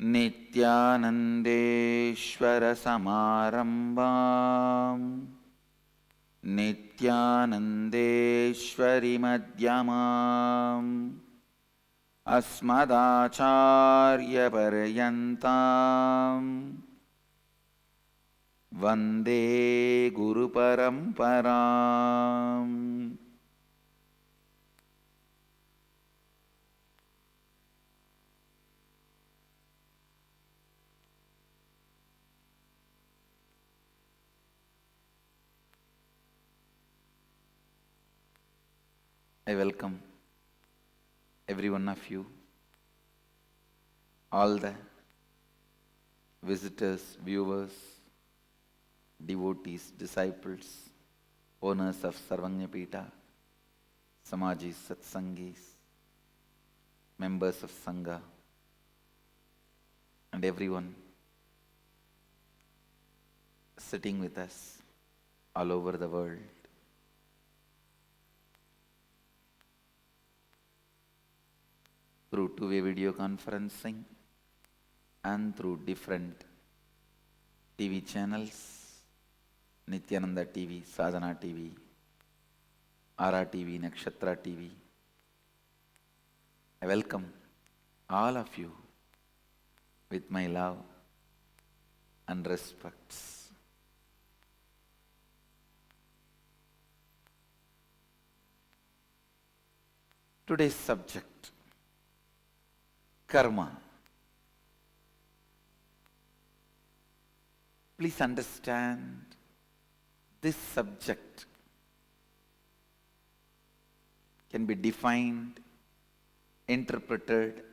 नित्यानन्देश्वरसमारम्भाम् नित्यानन्देश्वरिमध्यमाम् अस्मदाचार्यपर्यन्ताम् वन्दे गुरुपरम्पराम्। I welcome every one of you, all the visitors, viewers, devotees, disciples, owners of Sarvanyapita, Samajis, Satsangis, members of Sangha, and everyone sitting with us all over the world. Through two-way video conferencing and through different TV channels, Nityananda TV, Sadhana TV, Ara TV, Nakshatra TV. I welcome all of you with my love and respects. Today's subject, karma. Please understand, this subject can be defined, interpreted,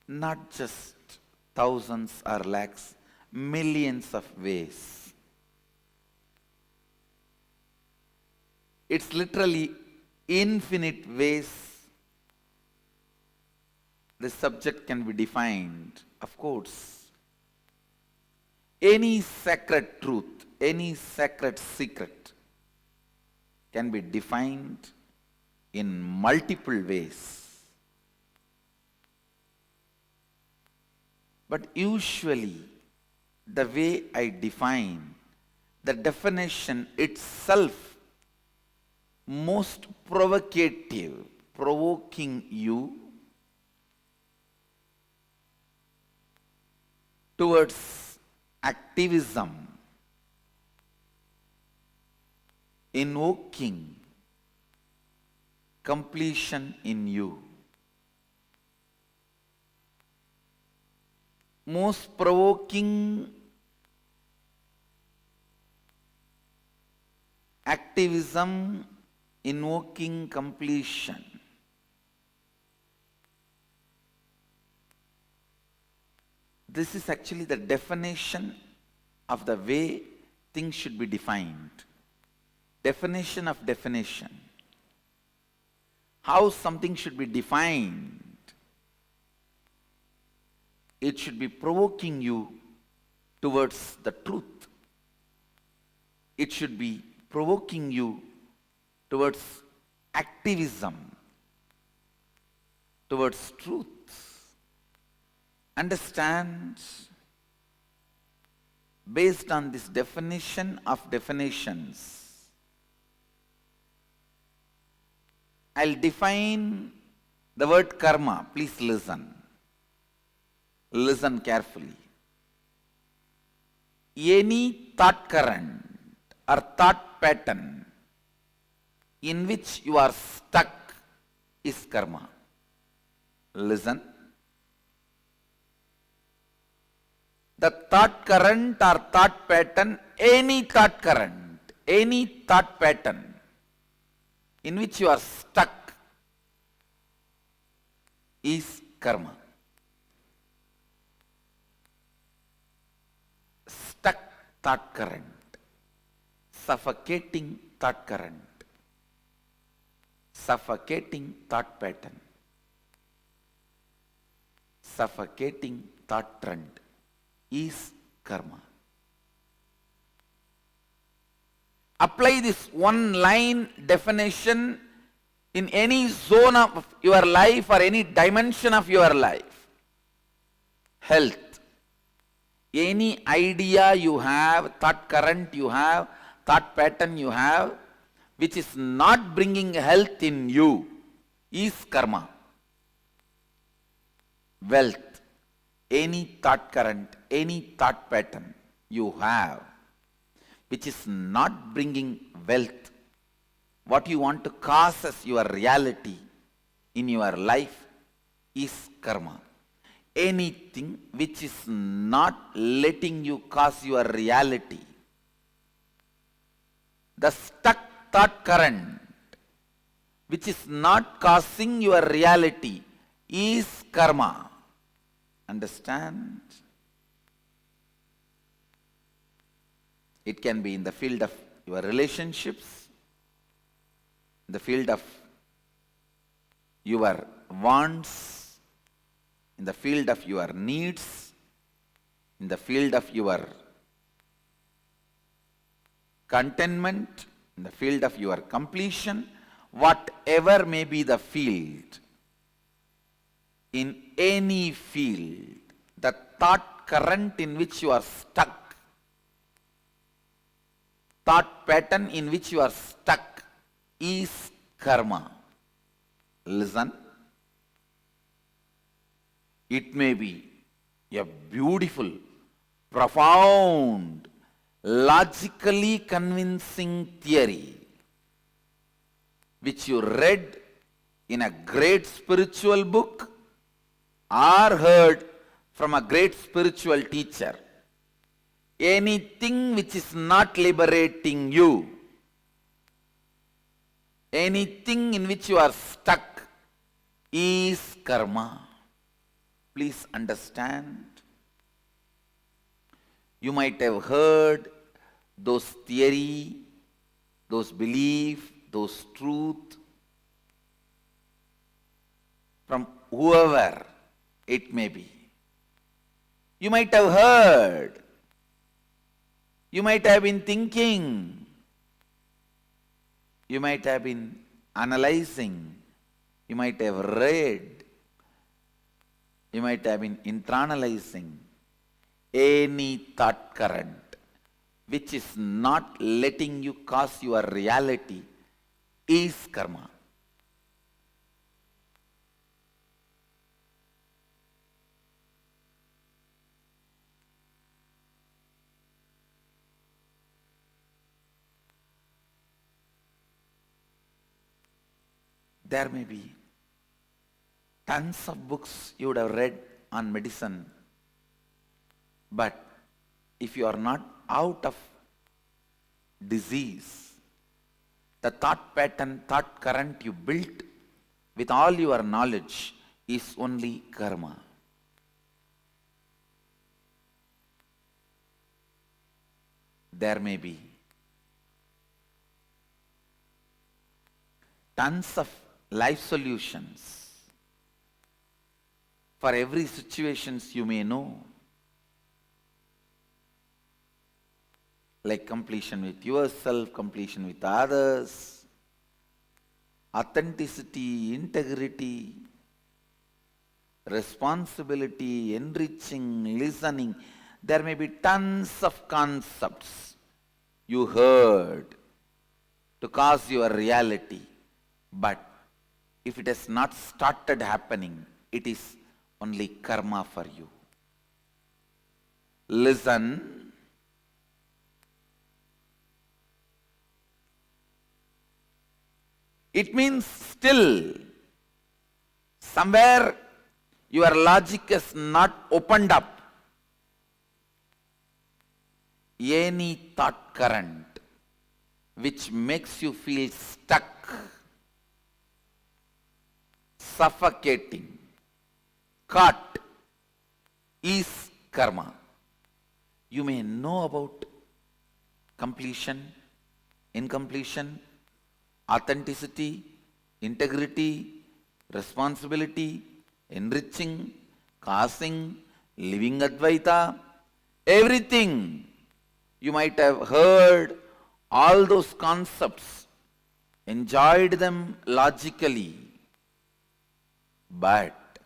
not just thousands or lakhs, millions of ways. It's literally infinite ways the subject can be defined. Of course, any sacred truth, any sacred secret can be defined in multiple ways. But usually, the way I define, the definition itself most provocative, provoking you towards activism, invoking completion in you. Most provoking activism, invoking completion. This is actually the definition of the way things should be defined. Definition of definition. How something should be defined. It should be provoking you towards the truth. It should be provoking you towards activism, towards truth. Understand, based on this definition of definitions, I'll define the word karma. Please listen. Listen carefully. Any thought current or thought pattern in which you are stuck is karma. Listen. The thought current or thought pattern, any thought current, any thought pattern in which you are stuck is karma. Stuck thought current, suffocating thought current, suffocating thought pattern, suffocating thought trend is karma. Apply this one line definition in any zone of your life or any dimension of your life. Health. Any idea you have, thought current you have, thought pattern you have, which is not bringing health in you, is karma. Wealth. Any thought current, any thought pattern you have, which is not bringing wealth, what you want to cause as your reality in your life is karma. Anything which is not letting you cause your reality, the stuck thought current which is not causing your reality is karma. Understand? It can be in the field of your relationships, in the field of your wants, in the field of your needs, in the field of your contentment, in the field of your completion, whatever may be the field, in any field, the thought current in which you are stuck, thought pattern in which you are stuck is karma. Listen. It may be a beautiful, profound, logically convincing theory which you read in a great spiritual book or heard from a great spiritual teacher. Anything which is not liberating you, anything in which you are stuck is karma. Please understand. You might have heard those theory, those belief, those truth from whoever it may be. You might have heard. You might have been thinking. You might have been analyzing. You might have read. You might have been internalizing. Any thought current which is not letting you cause your reality is karma. There may be tons of books you would have read on medicine, but if you are not out of disease, the thought pattern, thought current you built with all your knowledge is only karma. There may be tons of life solutions for every situations you may know, like completion with yourself, completion with others, authenticity, integrity, responsibility, enriching, listening. There may be tons of concepts you heard to cause your reality, but if it has not started happening, it is only karma for you. Listen. It means still somewhere your logic is not opened up. Any thought current which makes you feel stuck, suffocating, caught is karma. You may know about completion, incompletion, authenticity, integrity, responsibility, enriching, causing, living Advaita, everything. You might have heard all those concepts enjoyed them logically, but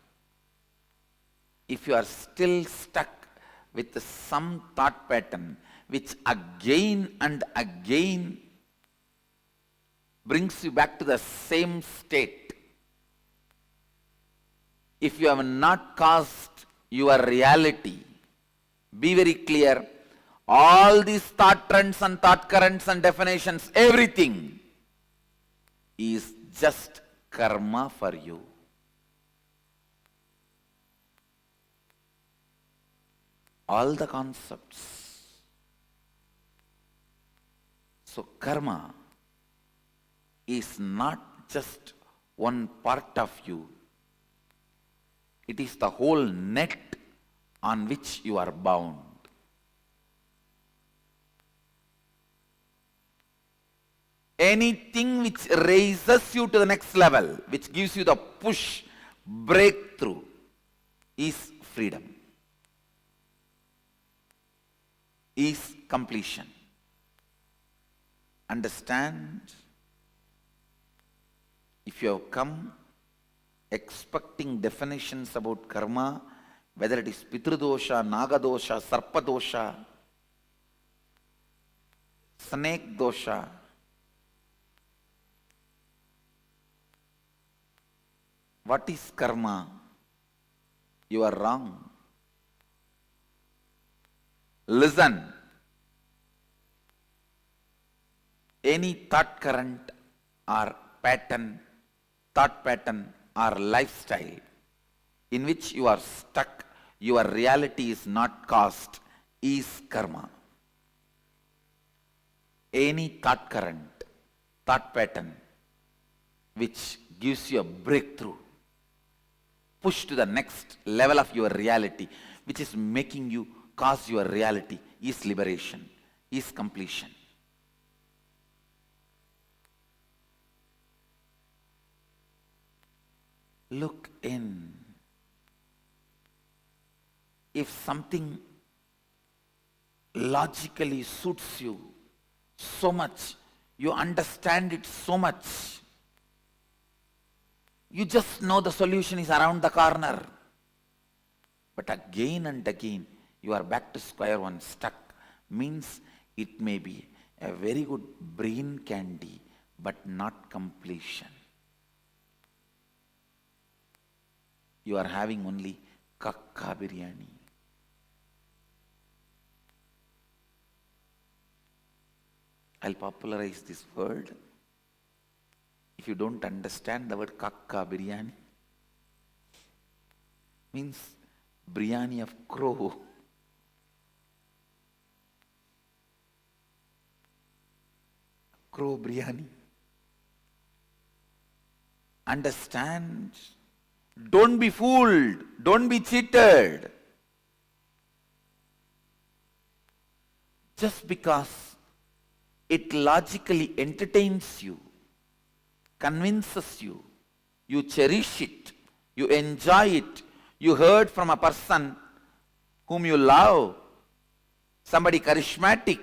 if you are still stuck with some thought pattern which again and again brings you back to the same state, if you have not caused your reality, be very clear, all these thought trends and thought currents and definitions, everything is just karma for you. All the concepts. So karma is not just one part of you. It is the whole net on which you are bound. Anything which raises you to the next level, which gives you the push, breakthrough, is freedom, is completion. Understand? If you have come expecting definitions about karma, whether it is Pitridosha, Nagadosha, Sarpadosha, Snake dosha, what is karma? You are wrong. Listen. Any thought current or pattern, thought pattern or lifestyle in which you are stuck, your reality is not caused, is karma. Any thought current, thought pattern which gives you a breakthrough, push to the next level of your reality, which is making you cause your reality, is liberation, is completion. Look in. If something logically suits you so much, you understand it so much, you just know the solution is around the corner. But again and again, you are back to square one, stuck. Means it may be a very good brain candy, but not completion. You are having only kakka biryani. I'll popularize this word. If you don't understand the word kakka biryani, means biryani of crow. Crow biryani. Understand? Don't be fooled. Don't be cheated. Just because it logically entertains you, convinces you, you cherish it, you enjoy it, you heard from a person whom you love, somebody charismatic,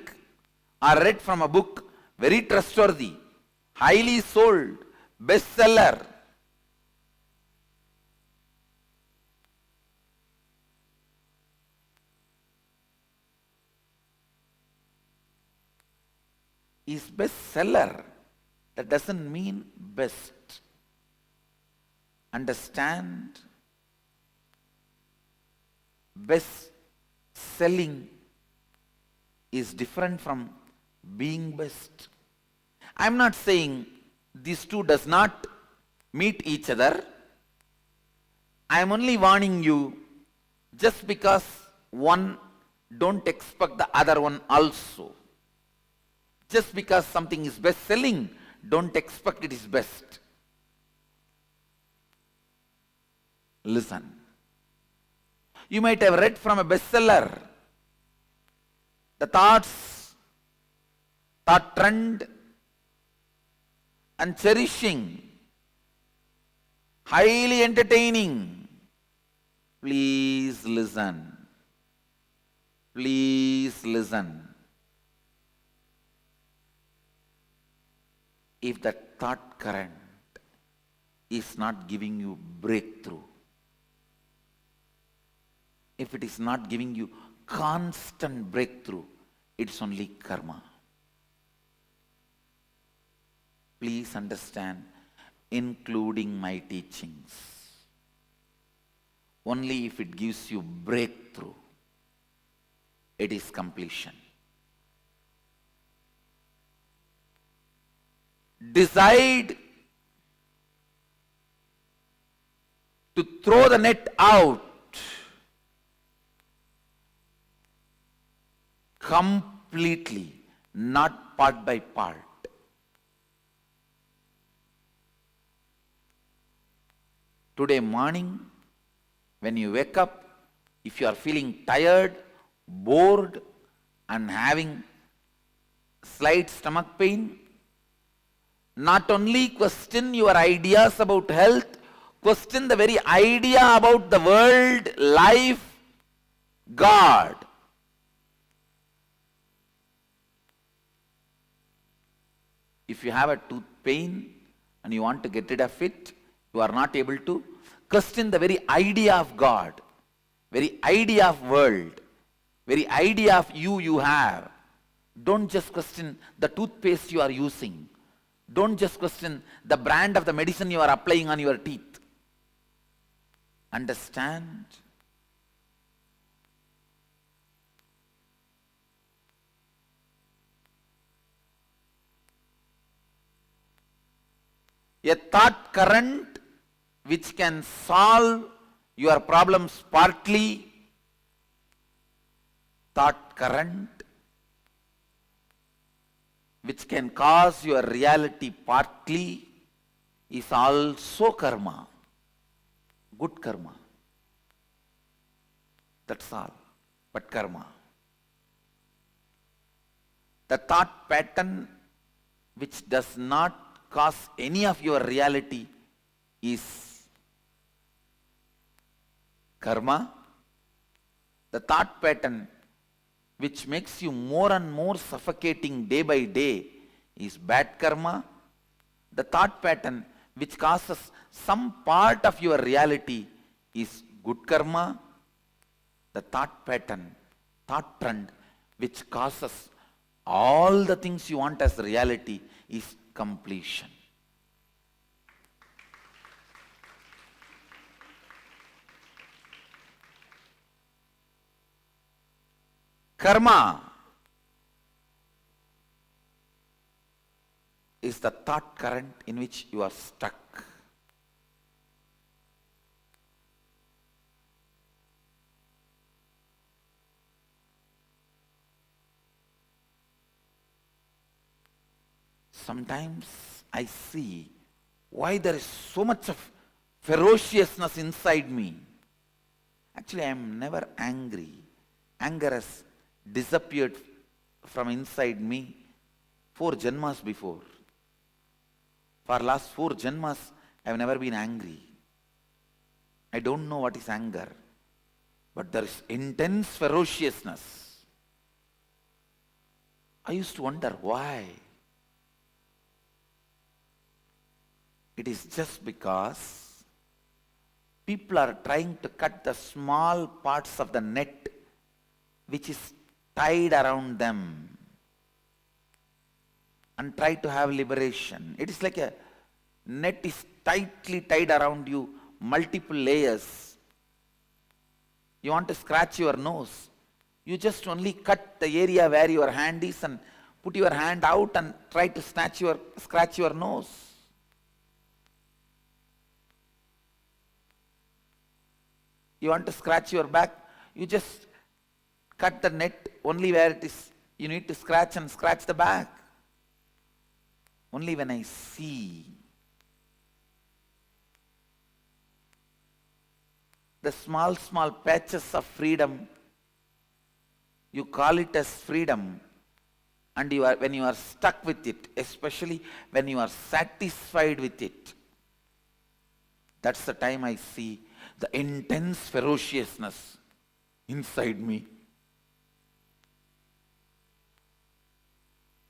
or read from a book, very trustworthy, highly sold, bestseller. Is bestseller. That doesn't mean best. Understand? Best selling is different from being best. I'm not saying these two does not meet each other. I'm only warning you, just because one, don't expect the other one also. Just because something is best selling, don't expect it is best. Listen. You might have read from a bestseller the thoughts, thought trend, and cherishing, highly entertaining. Please listen. Please listen. if that thought current is not giving you breakthrough, if it is not giving you constant breakthrough, it's only karma. Please understand, including my teachings, only if it gives you breakthrough, it is completion. Decide to throw the net out completely, not part by part. Today morning, when you wake up, if you are feeling tired, bored, and having slight stomach pain, not only question your ideas about health, question the very idea about the world, life, God. If you have a tooth pain and you want to get rid of it, you are not able to, question the very idea of God, very idea of world, very idea of you have. Don't just question the toothpaste you are using. Don't just question the brand of the medicine you are applying on your teeth. Understand? A thought current which can solve your problems partly, thought current which can cause your reality partly, is also karma, good karma. That's all, but karma. The thought pattern which does not cause any of your reality is karma. The thought pattern which makes you more and more suffocating day by day is bad karma. The thought pattern which causes some part of your reality is good karma. The thought pattern, thought trend which causes all the things you want as reality is completion. Karma is the thought current in which you are stuck. Sometimes I see why there is so much of ferociousness inside me. Actually, I am never angry. Anger has disappeared from inside me 4 janmas before. For last 4 janmas, I have never been angry. I don't know what is anger, but there is intense ferociousness. I used to wonder why. It is just because people are trying to cut the small parts of the net which is tied around them and try to have liberation. It is like a net is tightly tied around you, multiple layers. You want to scratch your nose. You just only cut the area where your hand is and put your hand out and try to scratch your nose. You want to scratch your back, you just cut the net only where it is, you need to scratch the back. Only when I see the small patches of freedom, you call it as freedom, and when you are stuck with it, especially when you are satisfied with it, that's the time I see the intense ferociousness inside me.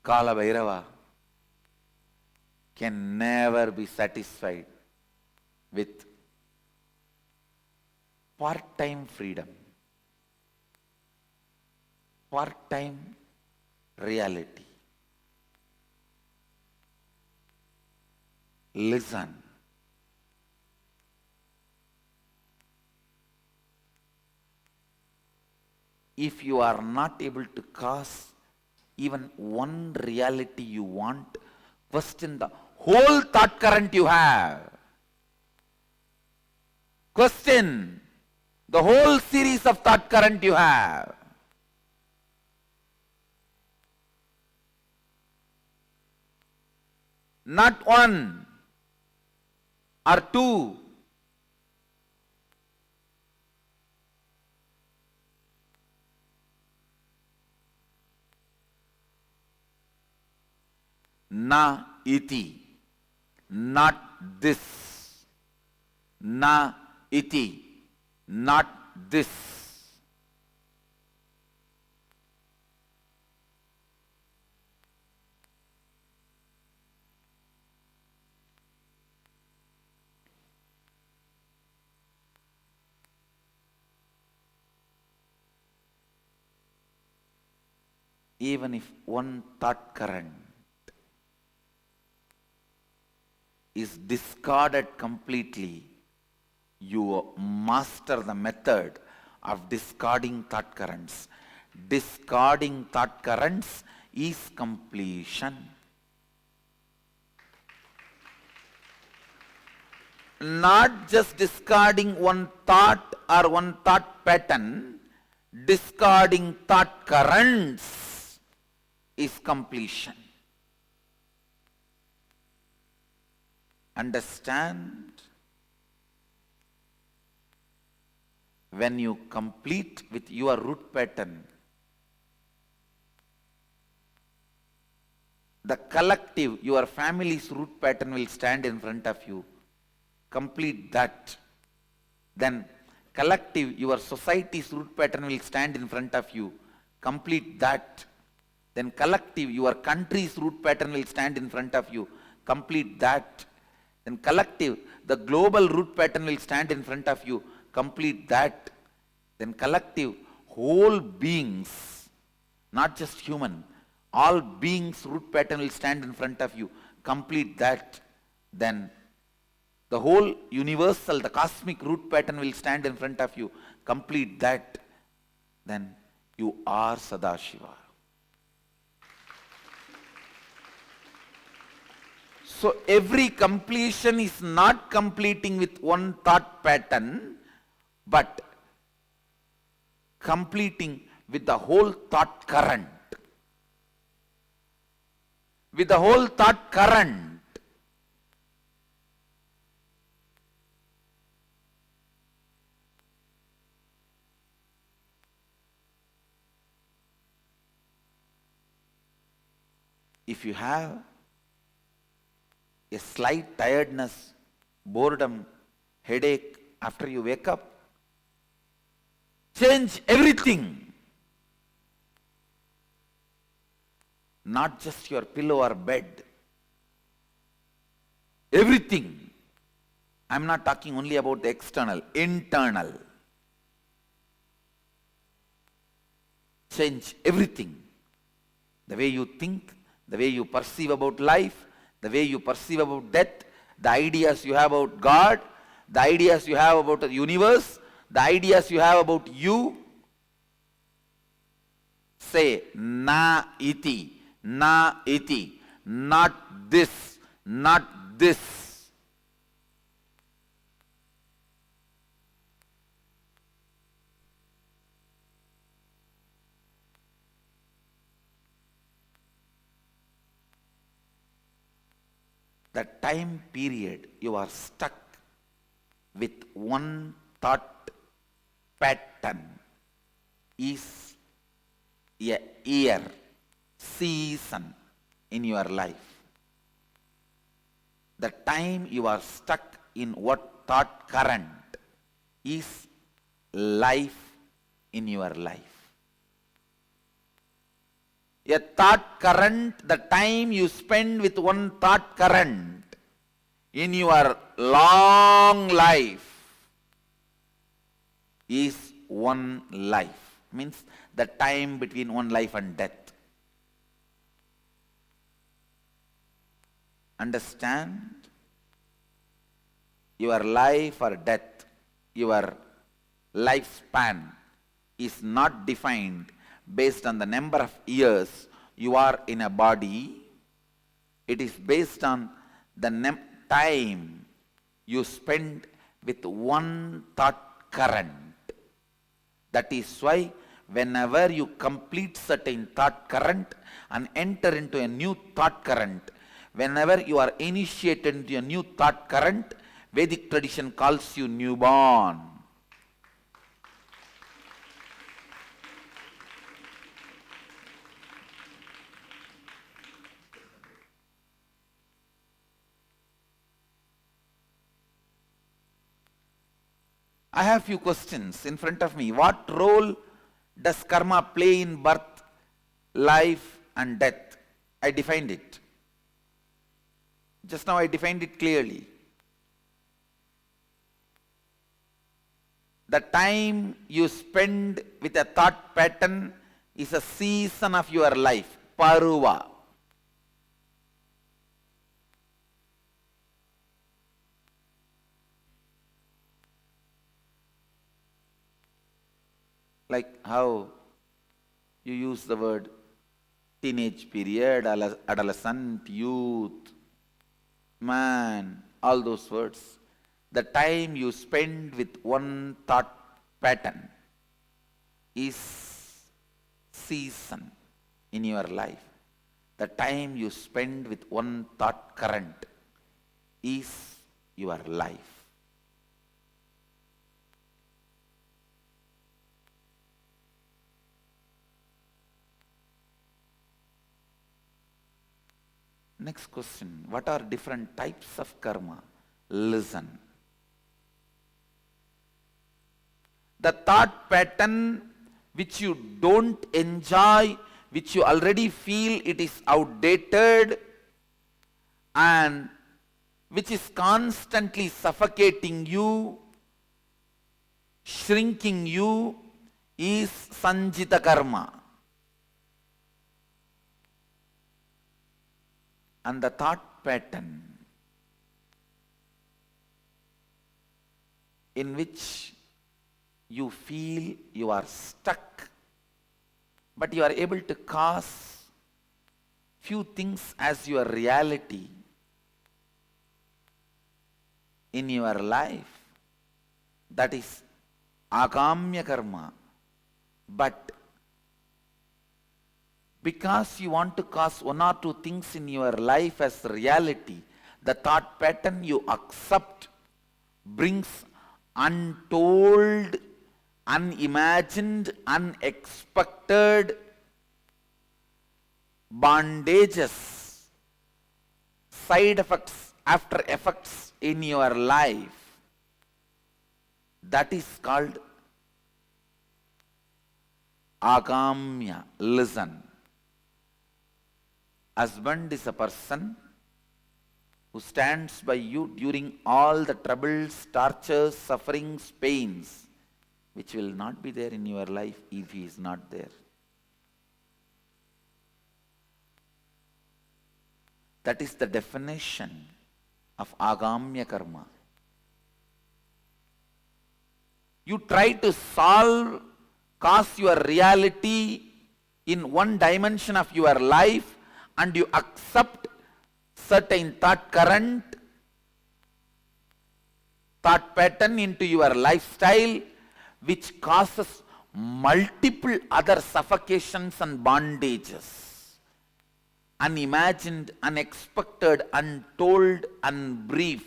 Kala Bhairava, can never be satisfied with part-time freedom, part-time reality. Listen. If you are not able to cause even one reality you want, question the whole thought current you have. Question the whole series of thought current you have. Not one or two. Na iti, not this. Na iti, not this. Even if one thought current is discarded completely, you master the method of discarding thought currents. Discarding thought currents is completion. Not just discarding one thought or one thought pattern, discarding thought currents is completion. Understand? When you complete with your root pattern, the collective, your family's root pattern will stand in front of you. Complete that. Then collective, your society's root pattern will stand in front of you. Complete that. Then collective, your country's root pattern will stand in front of you. Complete that. Then collective, the global root pattern will stand in front of you. Complete that. Then collective, whole beings, not just human, all beings' root pattern will stand in front of you. Complete that. Then the whole universal, the cosmic root pattern will stand in front of you. Complete that. Then you are Sadashiva. So every completion is not completing with one thought pattern, but completing with the whole thought current. With the whole thought current. If you have a slight tiredness, boredom, headache after you wake up, change everything. Not just your pillow or bed. Everything. I'm not talking only about the external, internal. Change everything. The way you think, the way you perceive about life, the way you perceive about death, the ideas you have about God, the ideas you have about the universe, the ideas you have about you. Say, na iti, not this, not this. The time period you are stuck with one thought pattern is a year, season in your life. The time you are stuck in what thought current is life in your life. A thought current, the time you spend with one thought current in your long life is one life. Means the time between one life and death. Understand? Your life or death, your lifespan is not defined based on the number of years you are in a body. It is based on the time you spend with one thought current. That is why whenever you complete certain thought current and enter into a new thought current, whenever you are initiated into a new thought current, Vedic tradition calls you newborn. I have few questions in front of me. What role does karma play in birth, life and death? I defined it. Just now I defined it clearly. The time you spend with a thought pattern is a season of your life, paruva. Like how you use the word teenage period, adolescent, youth, man, all those words. The time you spend with one thought pattern is season in your life. The time you spend with one thought current is your life. Next question, what are different types of karma? Listen. The thought pattern which you don't enjoy, which you already feel it is outdated and which is constantly suffocating you, shrinking you, is sanjita karma. And the thought pattern in which you feel you are stuck, but you are able to cause few things as your reality in your life, that is agamya karma. But because you want to cause one or two things in your life as reality, the thought pattern you accept brings untold, unimagined, unexpected bondages, side effects, after effects in your life. That is called agamya. Listen. Husband is a person who stands by you during all the troubles, tortures, sufferings, pains, which will not be there in your life if he is not there. That is the definition of agamya karma. You try to cause your reality in one dimension of your life, and you accept certain thought current, thought pattern into your lifestyle, which causes multiple other suffocations and bondages, unimagined, unexpected, untold, unbriefed.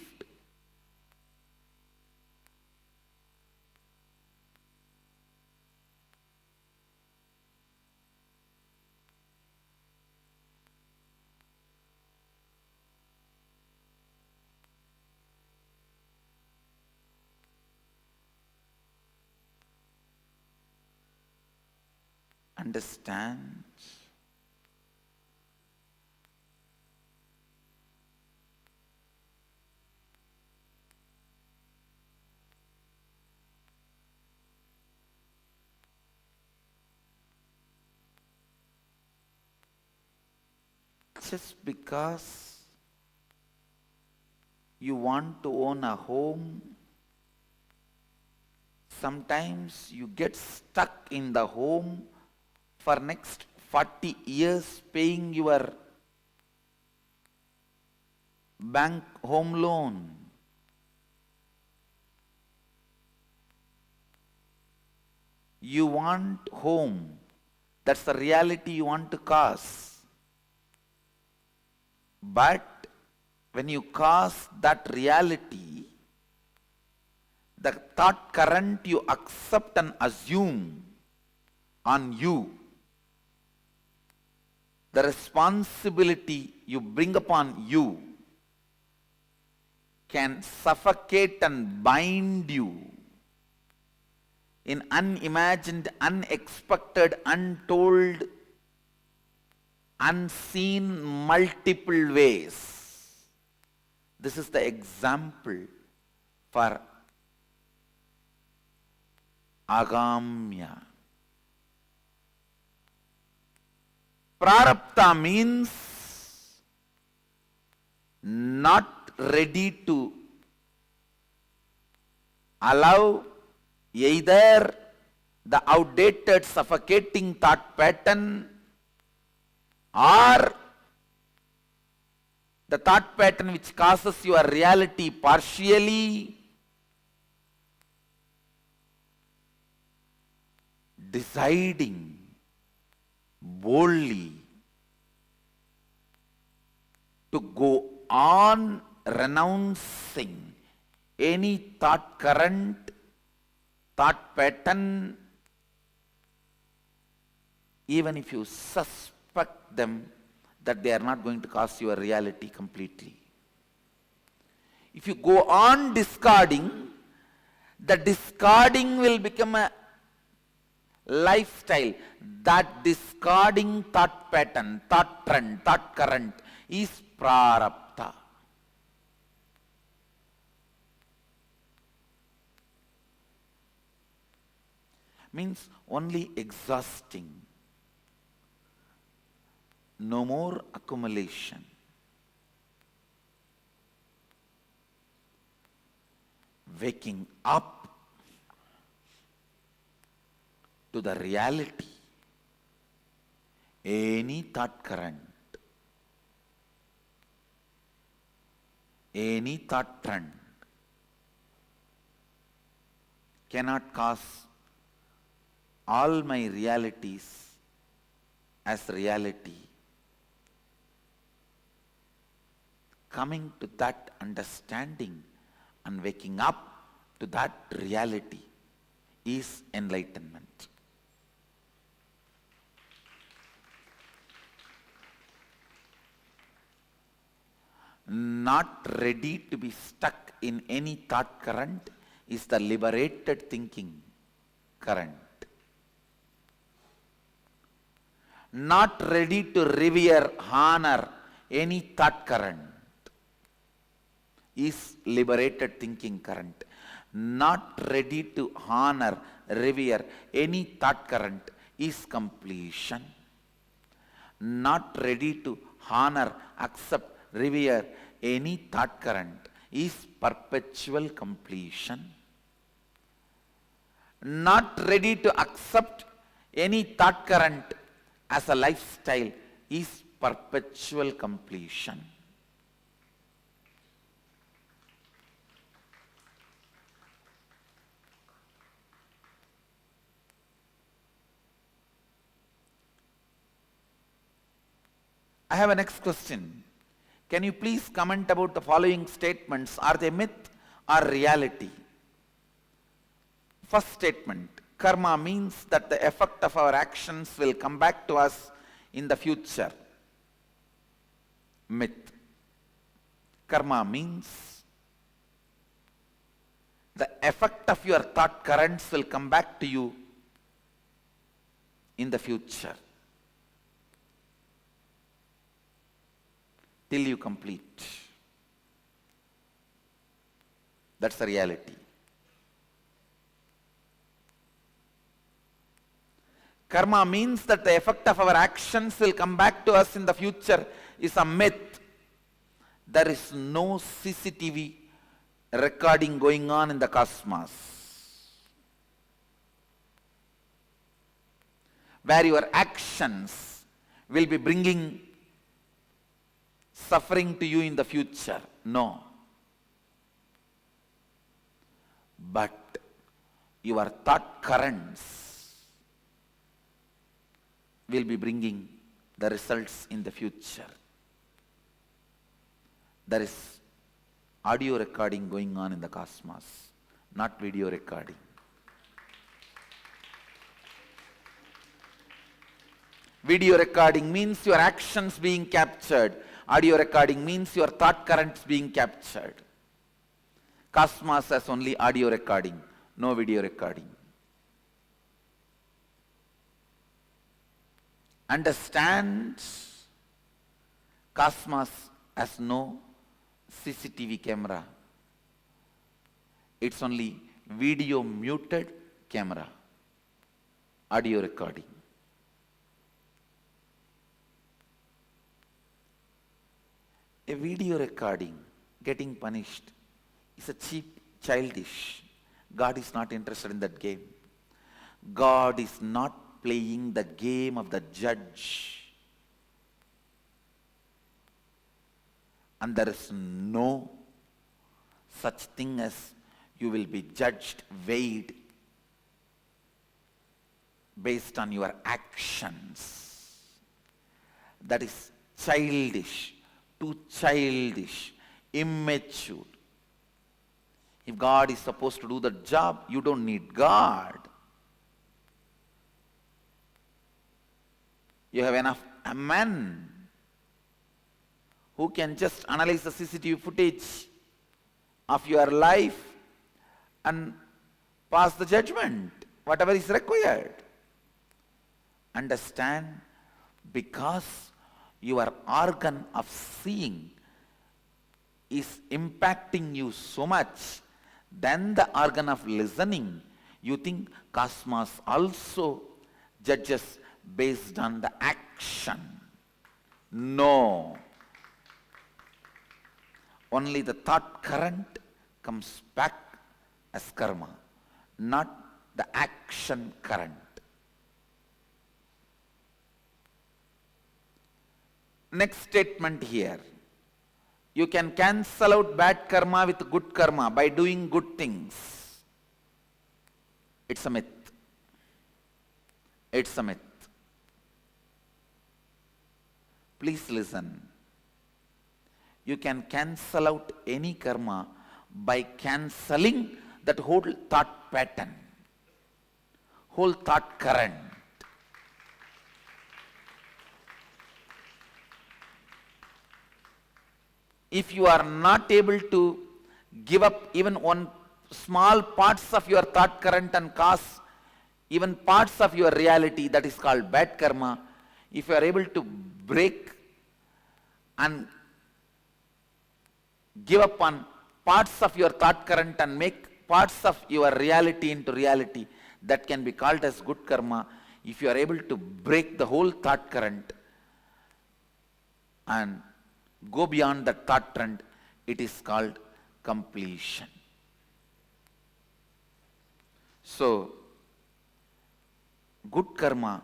Understand? just because you want to own a home, sometimes you get stuck in the home for next 40 years paying your bank home loan. You want home. That's the reality you want to cause. But when you cause that reality, the thought current you accept and assume on you, the responsibility you bring upon you, can suffocate and bind you in unimagined, unexpected, untold, unseen multiple ways. This is the example for agamya. Prarabdha means not ready to allow either the outdated, suffocating thought pattern or the thought pattern which causes your reality partially, deciding boldly to go on renouncing any thought current, thought pattern, even if you suspect them that they are not going to cause your reality completely. If you go on discarding, the discarding will become a lifestyle. That discarding thought pattern, thought trend, thought current is prarabdha. Means only exhausting. No more accumulation. Waking up to the reality. Any thought current, any thought trend cannot cause all my realities as reality. Coming to that understanding and waking up to that reality is enlightenment. Not ready to be stuck in any thought current is the liberated thinking current. Not ready to revere, honor any thought current is liberated thinking current. Not ready to honor, revere any thought current is completion. Not ready to honor, accept, revere any thought current is perpetual completion. Not ready to accept any thought current as a lifestyle is perpetual completion. I have a next question. Can you please comment about the following statements? Are they myth or reality? First statement, karma means that the effect of our actions will come back to us in the future. Myth. Karma means the effect of your thought currents will come back to you in the future till you complete. That's the reality. Karma means that the effect of our actions will come back to us in the future is a myth. There is no CCTV recording going on in the cosmos, where your actions will be bringing suffering to you in the future. No. But your thought currents will be bringing the results in the future. There is audio recording going on in the cosmos, not video recording. Video recording means your actions being captured. Audio recording means your thought currents being captured. Cosmos has only audio recording, no video recording. Understand, Cosmos has no CCTV camera. It's only video muted camera, audio recording. A video recording getting punished is a cheap, childish. God is not interested in that game. God is not playing the game of the judge. And there is no such thing as you will be judged, weighed based on your actions. That is childish, too childish, immature. If God is supposed to do the job, you don't need God. You have enough men who can just analyze the CCTV footage of your life and pass the judgment, whatever is required. Understand, because your organ of seeing is impacting you so much than the organ of listening, you think cosmos also judges based on the action. No. Only the thought current comes back as karma, not the action current. Next statement here. You can cancel out bad karma with good karma by doing good things. It's a myth. It's a myth. Please listen. You can cancel out any karma by cancelling that whole thought pattern, whole thought current. If you are not able to give up even one small parts of your thought current and cause even parts of your reality, that is called bad karma. If you are able to break and give up on parts of your thought current and make parts of your reality into reality, that can be called as good karma. If you are able to break the whole thought current and go beyond that thought trend, it is called completion. So, good karma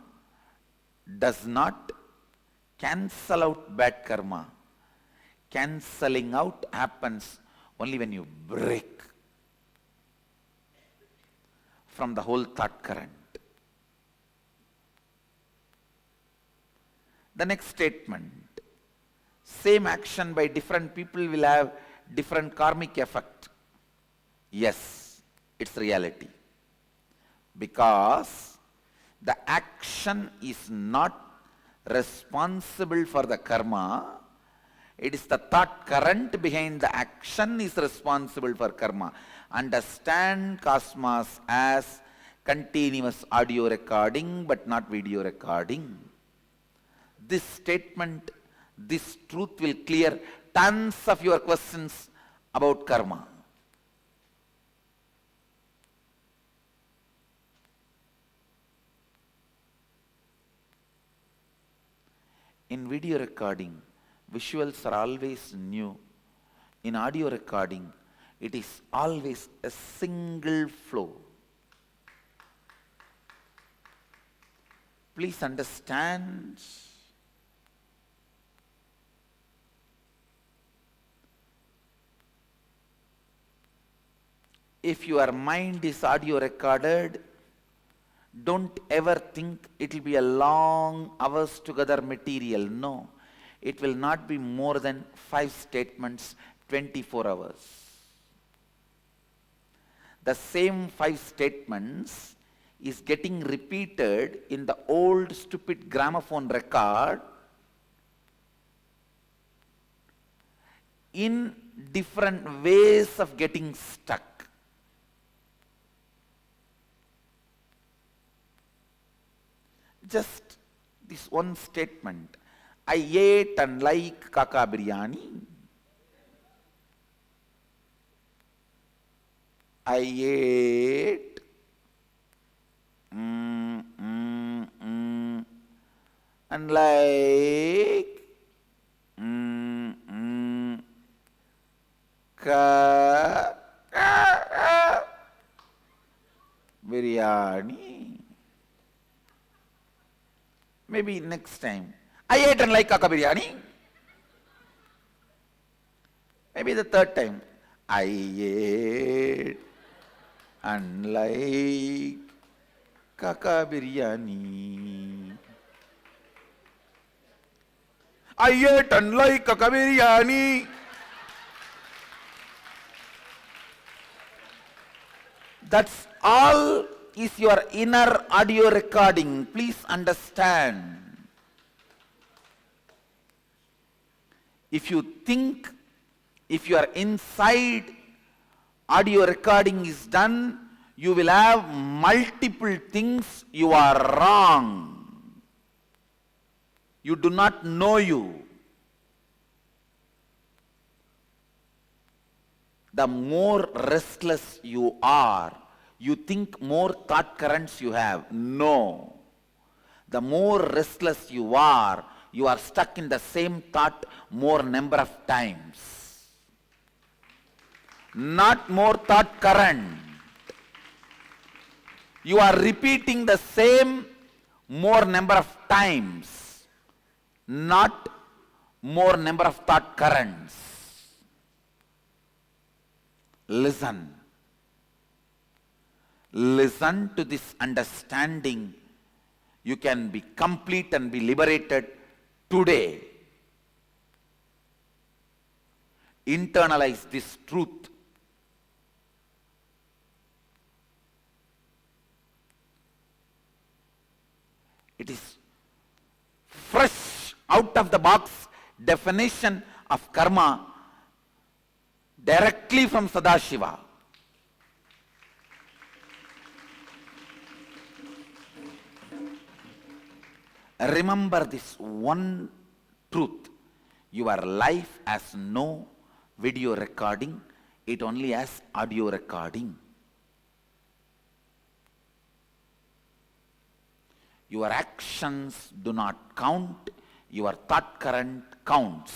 does not cancel out bad karma. Cancelling out happens only when you break from the whole thought current. The next statement. Same action by different people will have different karmic effect. Yes, it's reality. Because the action is not responsible for the karma. It is the thought current behind the action is responsible for karma. Understand cosmos as continuous audio recording but not video recording. This statement, this truth will clear tons of your questions about karma. In video recording, visuals are always new. In audio recording, it is always a single flow. Please understand. If your mind is audio recorded, don't ever think it will be a long hours together material. No, it will not be more than 5 statements, 24 hours. The same 5 statements is getting repeated in the old stupid gramophone record in different ways of getting stuck. Just this one statement. I ate and like kaka biryani. I ate and like biryani. Maybe next time. I ate and like kaka biryani. Maybe the third time. I ate and like kaka biryani. I ate and like kaka biryani. That's all is your inner audio recording. Please understand. If you think, if your inside audio recording is done, you will have multiple things you are wrong. You do not know you. The more restless you are, you think more thought currents you have. No. The more restless you are stuck in the same thought more number of times. Not more thought current. You are repeating the same more number of times, not more number of thought currents. Listen. Listen to this understanding. You can be complete and be liberated today. Internalize this truth. It is fresh out of the box definition of karma directly from Sadashiva. Remember this one truth. Your life has no video recording, it only has audio recording. Your actions do not count, your thought current counts.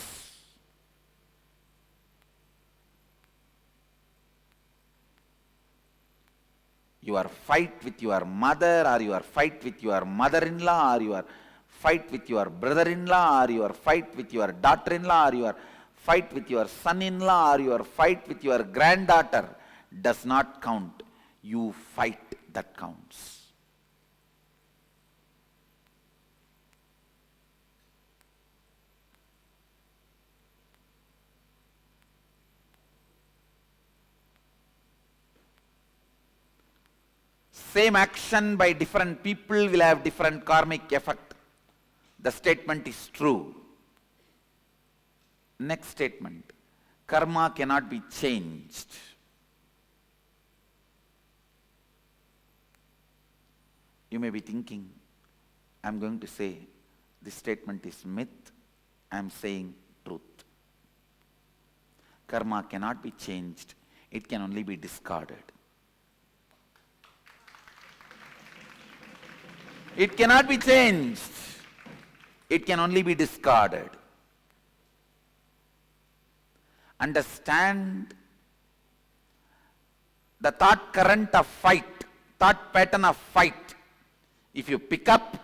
Your fight with your mother, or your fight with your mother-in-law, or your fight with your brother-in-law, or your fight with your daughter-in-law, or your fight with your son-in-law, or your fight with your granddaughter does not count. You fight that counts. Same action by different people will have different karmic effect. The statement is true. Next statement. Karma cannot be changed. You may be thinking, I'm going to say this statement is myth. I'm saying truth. Karma cannot be changed. It can only be discarded. It cannot be changed. It can only be discarded. Understand the thought current of fight, thought pattern of fight. If you pick up,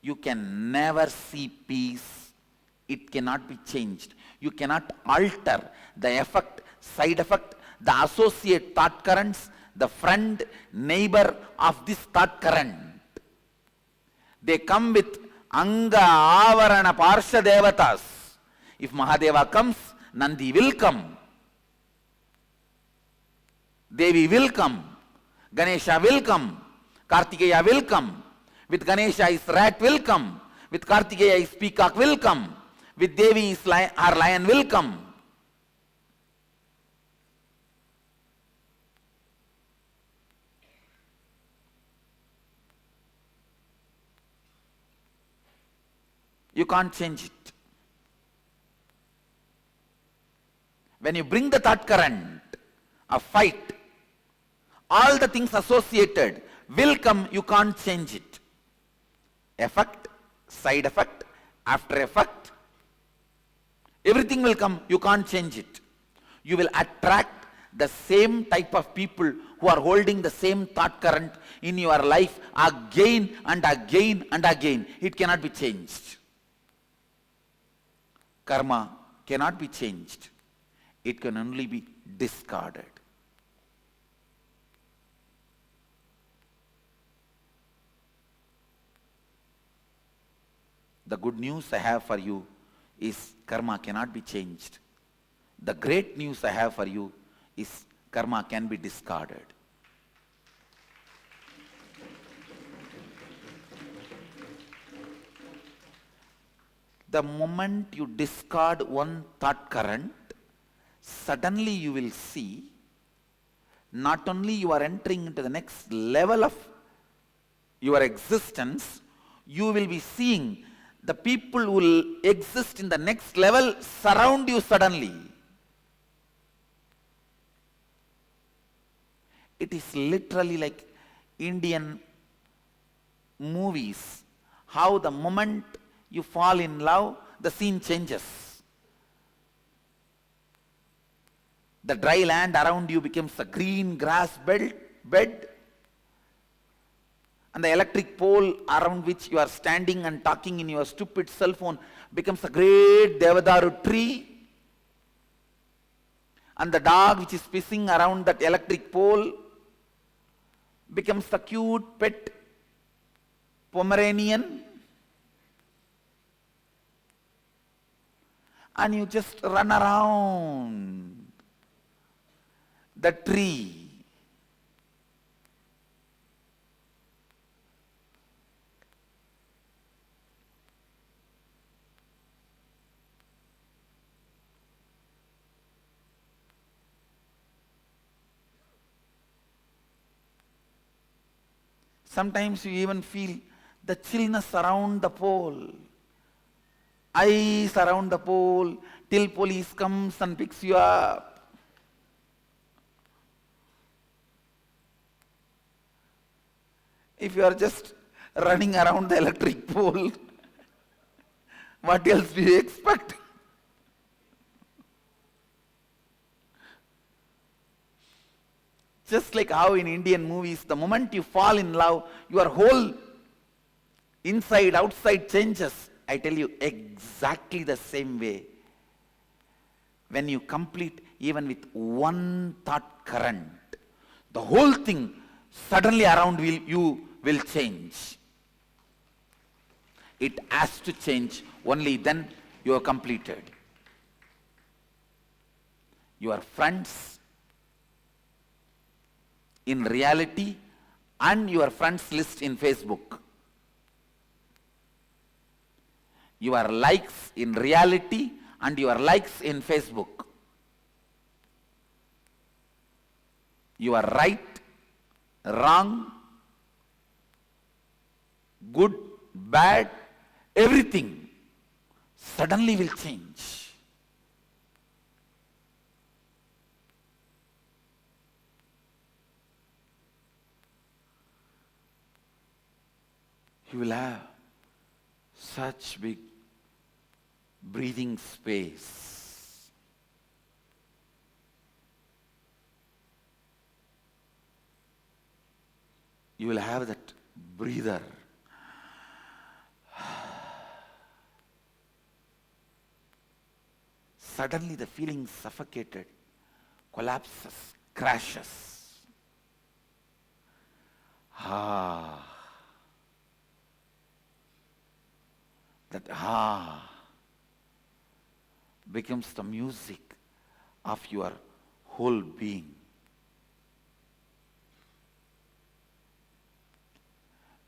you can never see peace. It cannot be changed. You cannot alter the effect, side effect, the associate thought currents, the friend, neighbor of this thought current. They come with Anga, Avarana, Parsha Devatas. If Mahadeva comes, Nandi will come. Devi will come. Ganesha will come. Kartikeya will come. With Ganesha his rat will come. With Kartikeya his peacock will come. With Devi his her lion will come. You can't change it. When you bring the thought current of fight, all the things associated will come, you can't change it. Effect, side effect, after effect, everything will come, you can't change it. You will attract the same type of people who are holding the same thought current in your life again and again and again. It cannot be changed. Karma cannot be changed. It can only be discarded. The good news I have for you is karma cannot be changed. The great news I have for you is karma can be discarded. The moment you discard one thought current, suddenly you will see not only you are entering into the next level of your existence, you will be seeing the people who will exist in the next level surround you suddenly. It is literally like Indian movies, how the moment you fall in love, the scene changes. The dry land around you becomes a green grass bed, and the electric pole around which you are standing and talking in your stupid cell phone becomes a great Devadaru tree, and the dog which is pissing around that electric pole becomes a cute pet Pomeranian, and you just run around the tree. Sometimes you even feel the chillness around the pole. Ice around the pole till police comes and picks you up. If you are just running around the electric pole, what else do you expect? Just like how in Indian movies, the moment you fall in love, your whole inside, outside changes. I tell you, exactly the same way. When you complete even with one thought current, the whole thing suddenly around you will change. It has to change, only then you are completed. Your friends in reality and your friends list in Facebook. Your likes in reality and your likes in Facebook. You are right, wrong, good, bad, everything suddenly will change. You will have Such big breathing space. You will have that breather. Suddenly the feeling suffocated, collapses, crashes. That becomes the music of your whole being.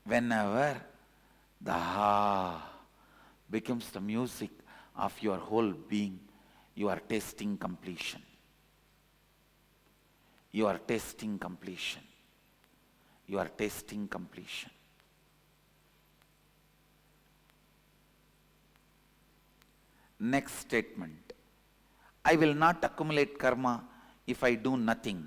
Whenever the becomes the music of your whole being, you are tasting completion. You are tasting completion. You are tasting completion. Next statement. I will not accumulate karma if I do nothing.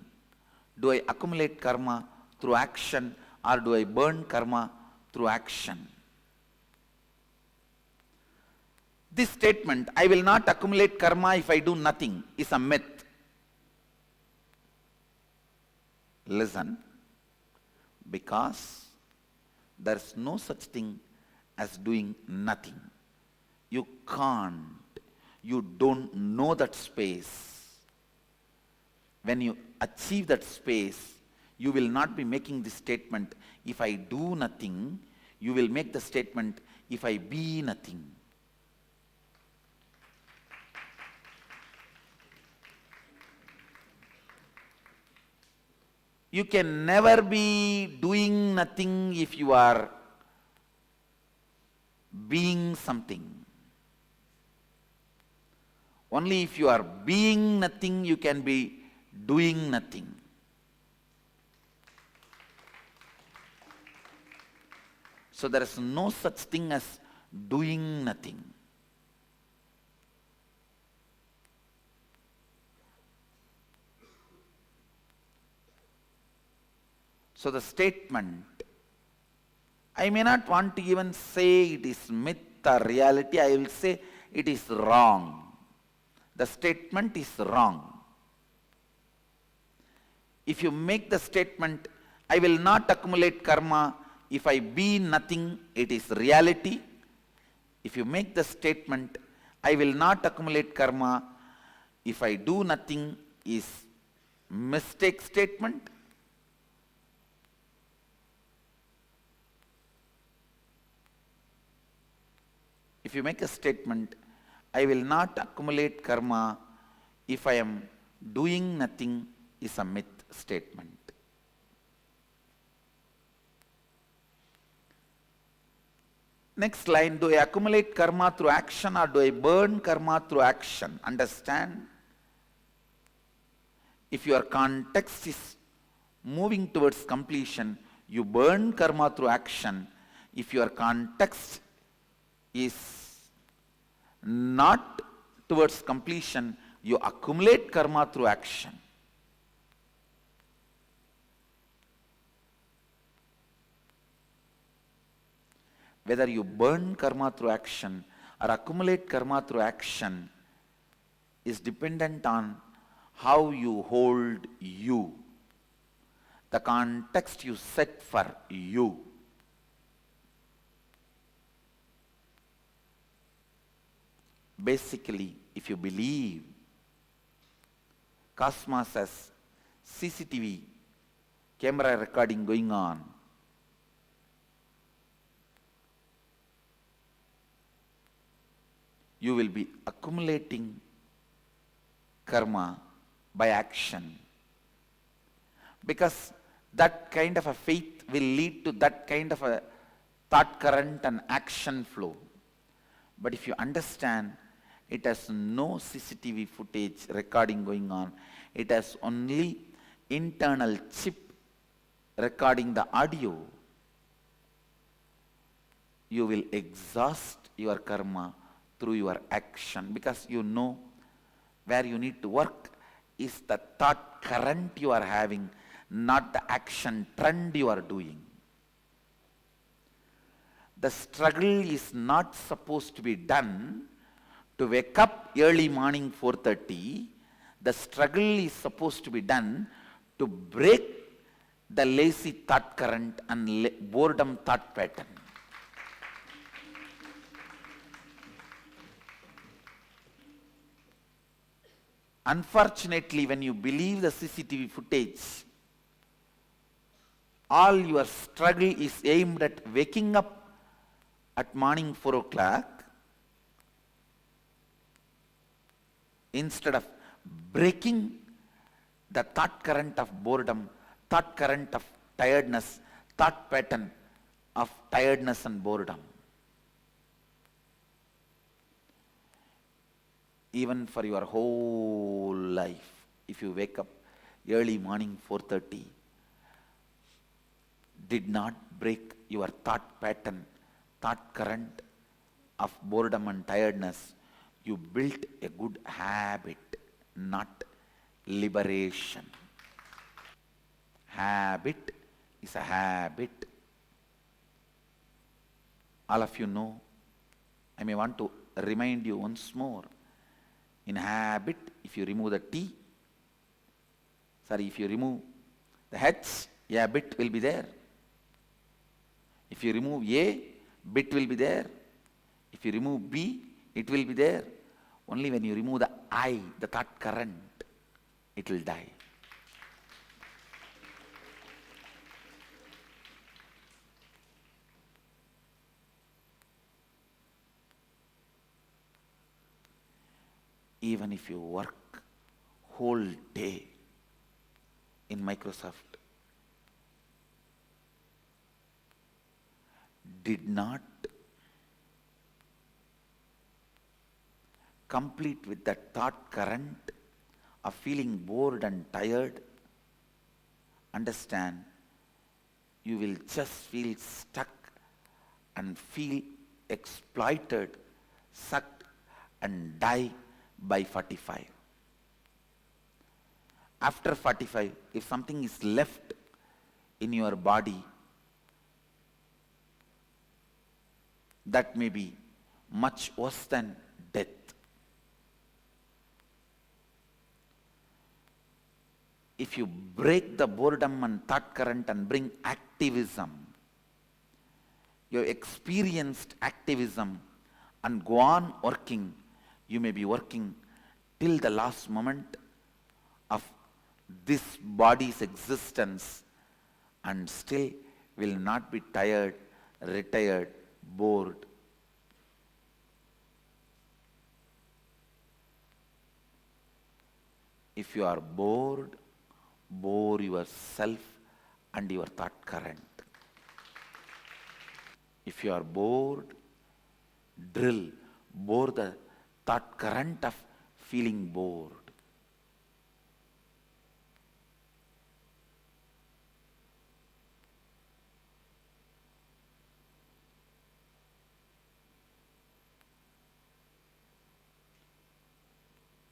Do I accumulate karma through action or do I burn karma through action? This statement, I will not accumulate karma if I do nothing, is a myth. Listen, because there is no such thing as doing nothing. You can't, you don't know that space. When you achieve that space, you will not be making the statement, if I do nothing. You will make the statement, if I be nothing. You can never be doing nothing if you are being something. Only if you are being nothing, you can be doing nothing. So there is no such thing as doing nothing. So the statement, I may not want to even say it is myth or reality, I will say it is wrong. The statement is wrong. If you make the statement, I will not accumulate karma if I be nothing, it is reality. If you make the statement, I will not accumulate karma if I do nothing, is mistake statement. If you make a statement, I will not accumulate karma if I am doing nothing, is a myth statement. Next line, do I accumulate karma through action or do I burn karma through action? Understand? If your context is moving towards completion, you burn karma through action. If your context is not towards completion, you accumulate karma through action. Whether you burn karma through action or accumulate karma through action is dependent on how you hold you, the context you set for you. Basically, if you believe cosmos has CCTV camera recording going on, you will be accumulating karma by action, because that kind of a faith will lead to that kind of a thought current and action flow. But if you understand, it has no CCTV footage recording going on, it has only internal chip recording the audio, you will exhaust your karma through your action, because you know where you need to work is the thought current you are having, not the action trend you are doing. The struggle is not supposed to be done to wake up early morning 4:30. The struggle is supposed to be done to break the lazy thought current and boredom thought pattern. Unfortunately, when you believe the CCTV footage, all your struggle is aimed at waking up at morning 4 o'clock instead of breaking the thought current of boredom, thought current of tiredness, thought pattern of tiredness and boredom. Even for your whole life, if you wake up early morning 4:30, did not break your thought pattern, thought current of boredom and tiredness, you built a good habit, not liberation. Habit is a habit. All of you know, I may want to remind you once more. In habit, if you remove the T, if you remove the H, a bit will be there. If you remove A, bit will be there. If you remove B, it will be there. Only when you remove the I, the thought current, it will die. Even if you work whole day in Microsoft, did not complete with that thought current of feeling bored and tired, understand, you will just feel stuck and feel exploited, sucked and die by 45. After 45, if something is left in your body, that may be much worse than death. If you break the boredom and thought current and bring activism, you have experienced activism and go on working, you may be working till the last moment of this body's existence and still will not be tired, retired, bored. If you are bored, bore yourself and your thought current. If you are bored, bore the thought current of feeling bored.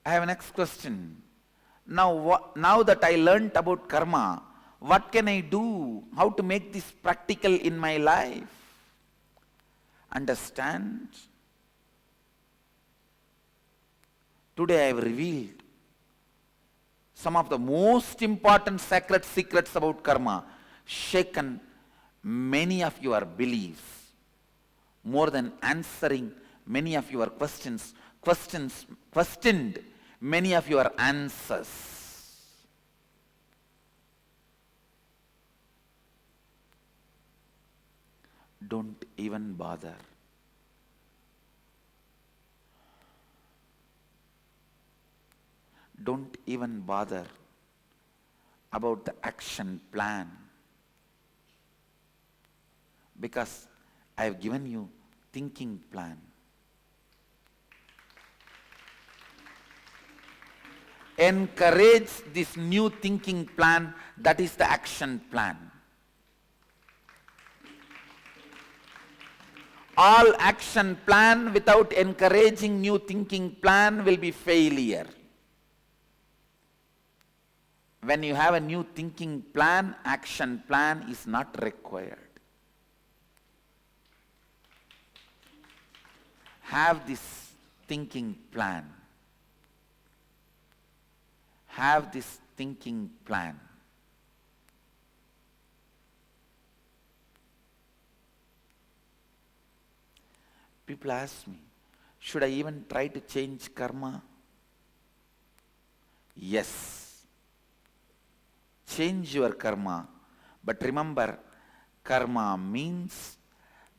I have a next question. Now that I learnt about karma, what can I do? How to make this practical in my life? Understand? Today I have revealed some of the most important sacred secrets about karma, shaken many of your beliefs, more than answering many of your questioned many of your answers. Don't even bother. Don't even bother about the action plan, because I have given you thinking plan. Encourage this new thinking plan, that is the action plan. All action plan without encouraging new thinking plan will be failure. When you have a new thinking plan, action plan is not required. have this thinking plan. Have this thinking plan. People ask me, should I even try to change karma? Yes. Change your karma. But remember, karma means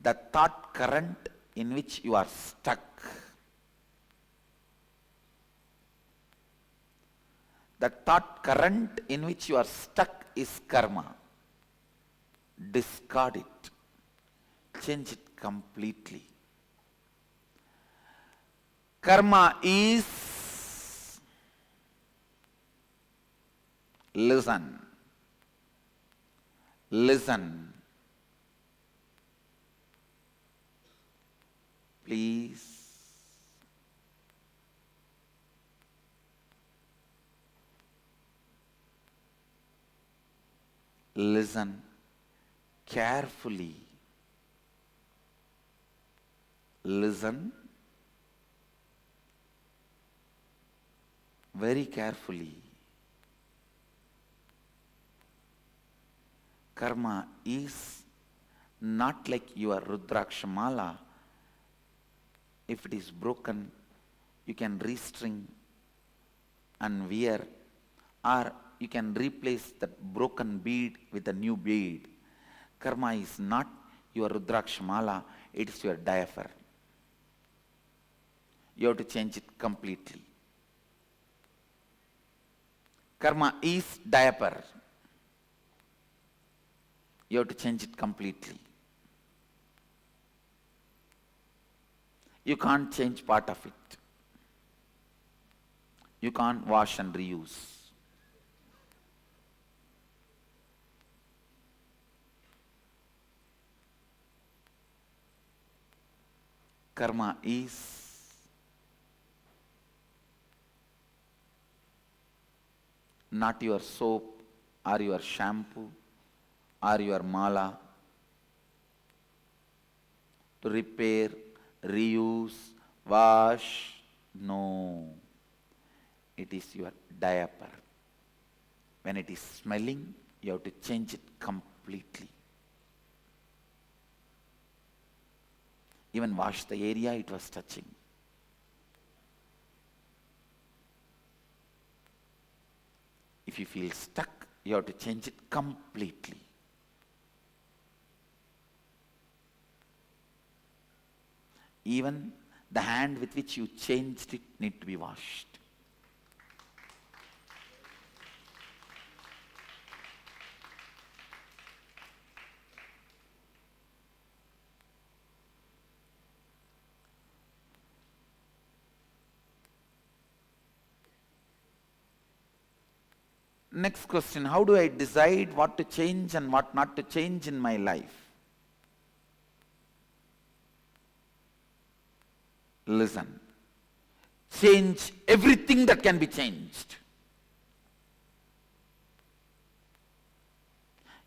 the thought current in which you are stuck. The thought current in which you are stuck is karma. Discard it. Change it completely. Karma is, listen, please. Listen carefully. Listen very carefully. Karma is not like your Rudrakshamala. If it is broken, you can restring and wear, or you can replace that broken bead with a new bead. Karma is not your Rudrakshamala, it is your diaper. You have to change it completely. Karma is diaper. You have to change it completely. You can't change part of it. You can't wash and reuse. Karma is not your soap or your shampoo or your mala to repair, reuse, wash. No. It is your diaper. When it is smelling, you have to change it completely. Even wash the area it was touching. If you feel stuck, you have to change it completely. Even the hand with which you changed it need to be washed. Next question, how do I decide what to change and what not to change in my life? Listen. Change everything that can be changed.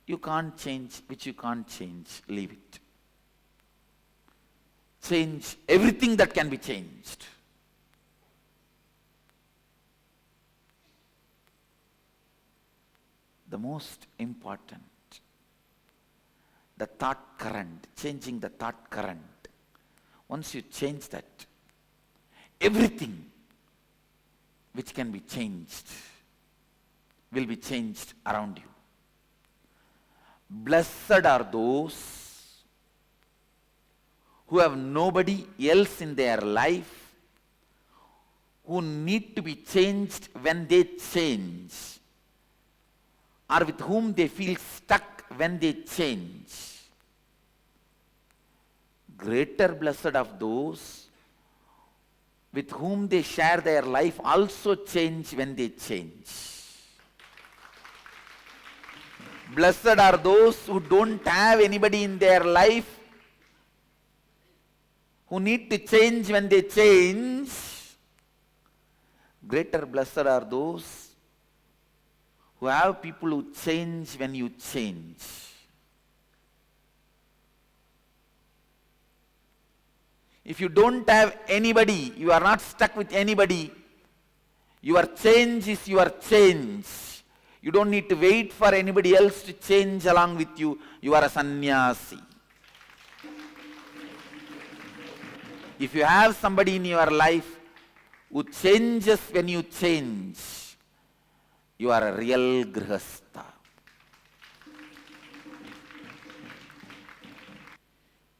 You can't change which you can't change, leave it. Change everything that can be changed. The most important, the thought current, changing the thought current. Once you change that, everything which can be changed will be changed around you. Blessed are those who have nobody else in their life, who need to be changed when they change, or with whom they feel stuck when they change. Greater blessed of those with whom they share their life also change when they change. Blessed are those who don't have anybody in their life, who need to change when they change. Greater blessed are those who have people who change when you change. If you don't have anybody, you are not stuck with anybody, your change is your change. You don't need to wait for anybody else to change along with you. You are a sannyasi. If you have somebody in your life who changes when you change, you are a real grihastha.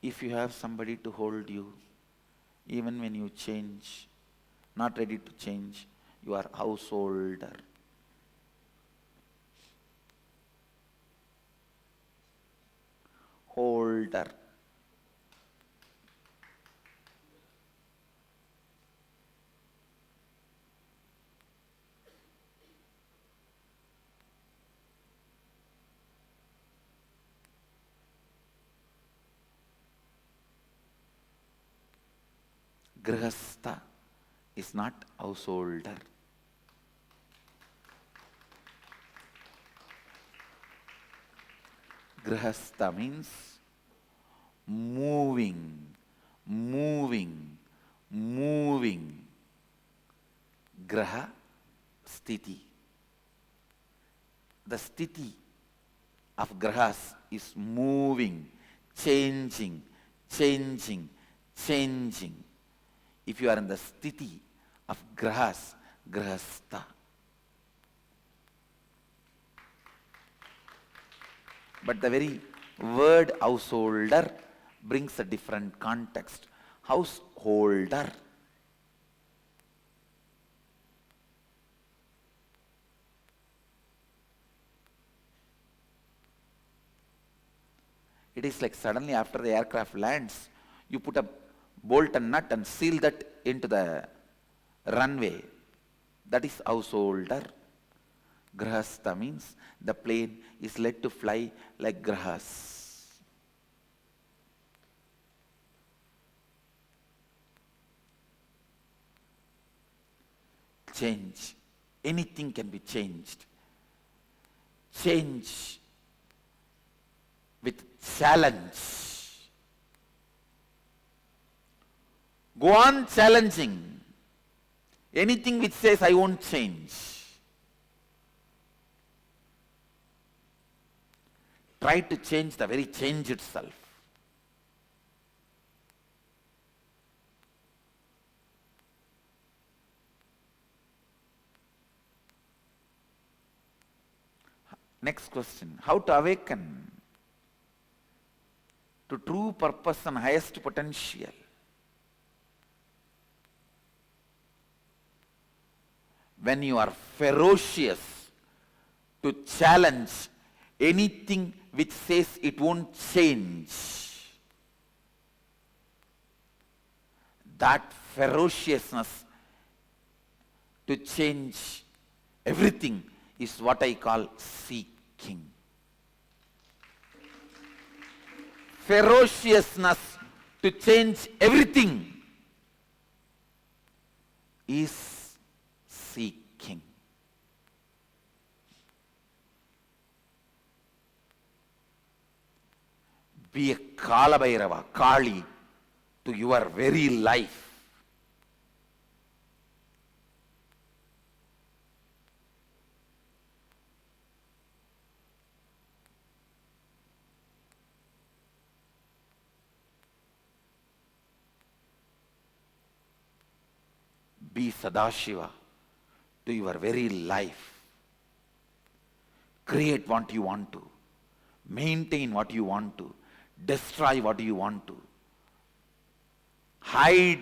If you have somebody to hold you, even when you change, not ready to change, you are householder. Holder. Grihastha is not householder. Grihastha means moving, moving, moving. Graha, sthiti. The sthiti of grahas is moving, changing, changing, changing. If you are in the sthiti of grahas, grihastha. But the very word householder brings a different context. Householder. It is like suddenly after the aircraft lands, you put a bolt and nut and seal that into the runway. That is householder. Grihastha means the plane is let to fly like grahas. Change. Anything can be changed. Change with challenge. Go on challenging. Anything which says I won't change. Try to change the very change itself. Next question. How to awaken to true purpose and highest potential? When you are ferocious to challenge anything which says it won't change, that ferociousness to change everything is what I call seeking. Ferociousness to change everything is seeking. Be a Kala Bhairava, Kali, to your very life. Be Sadashiva to your very life. Create what you want to. Maintain what you want to. Destroy what you want to. Hide.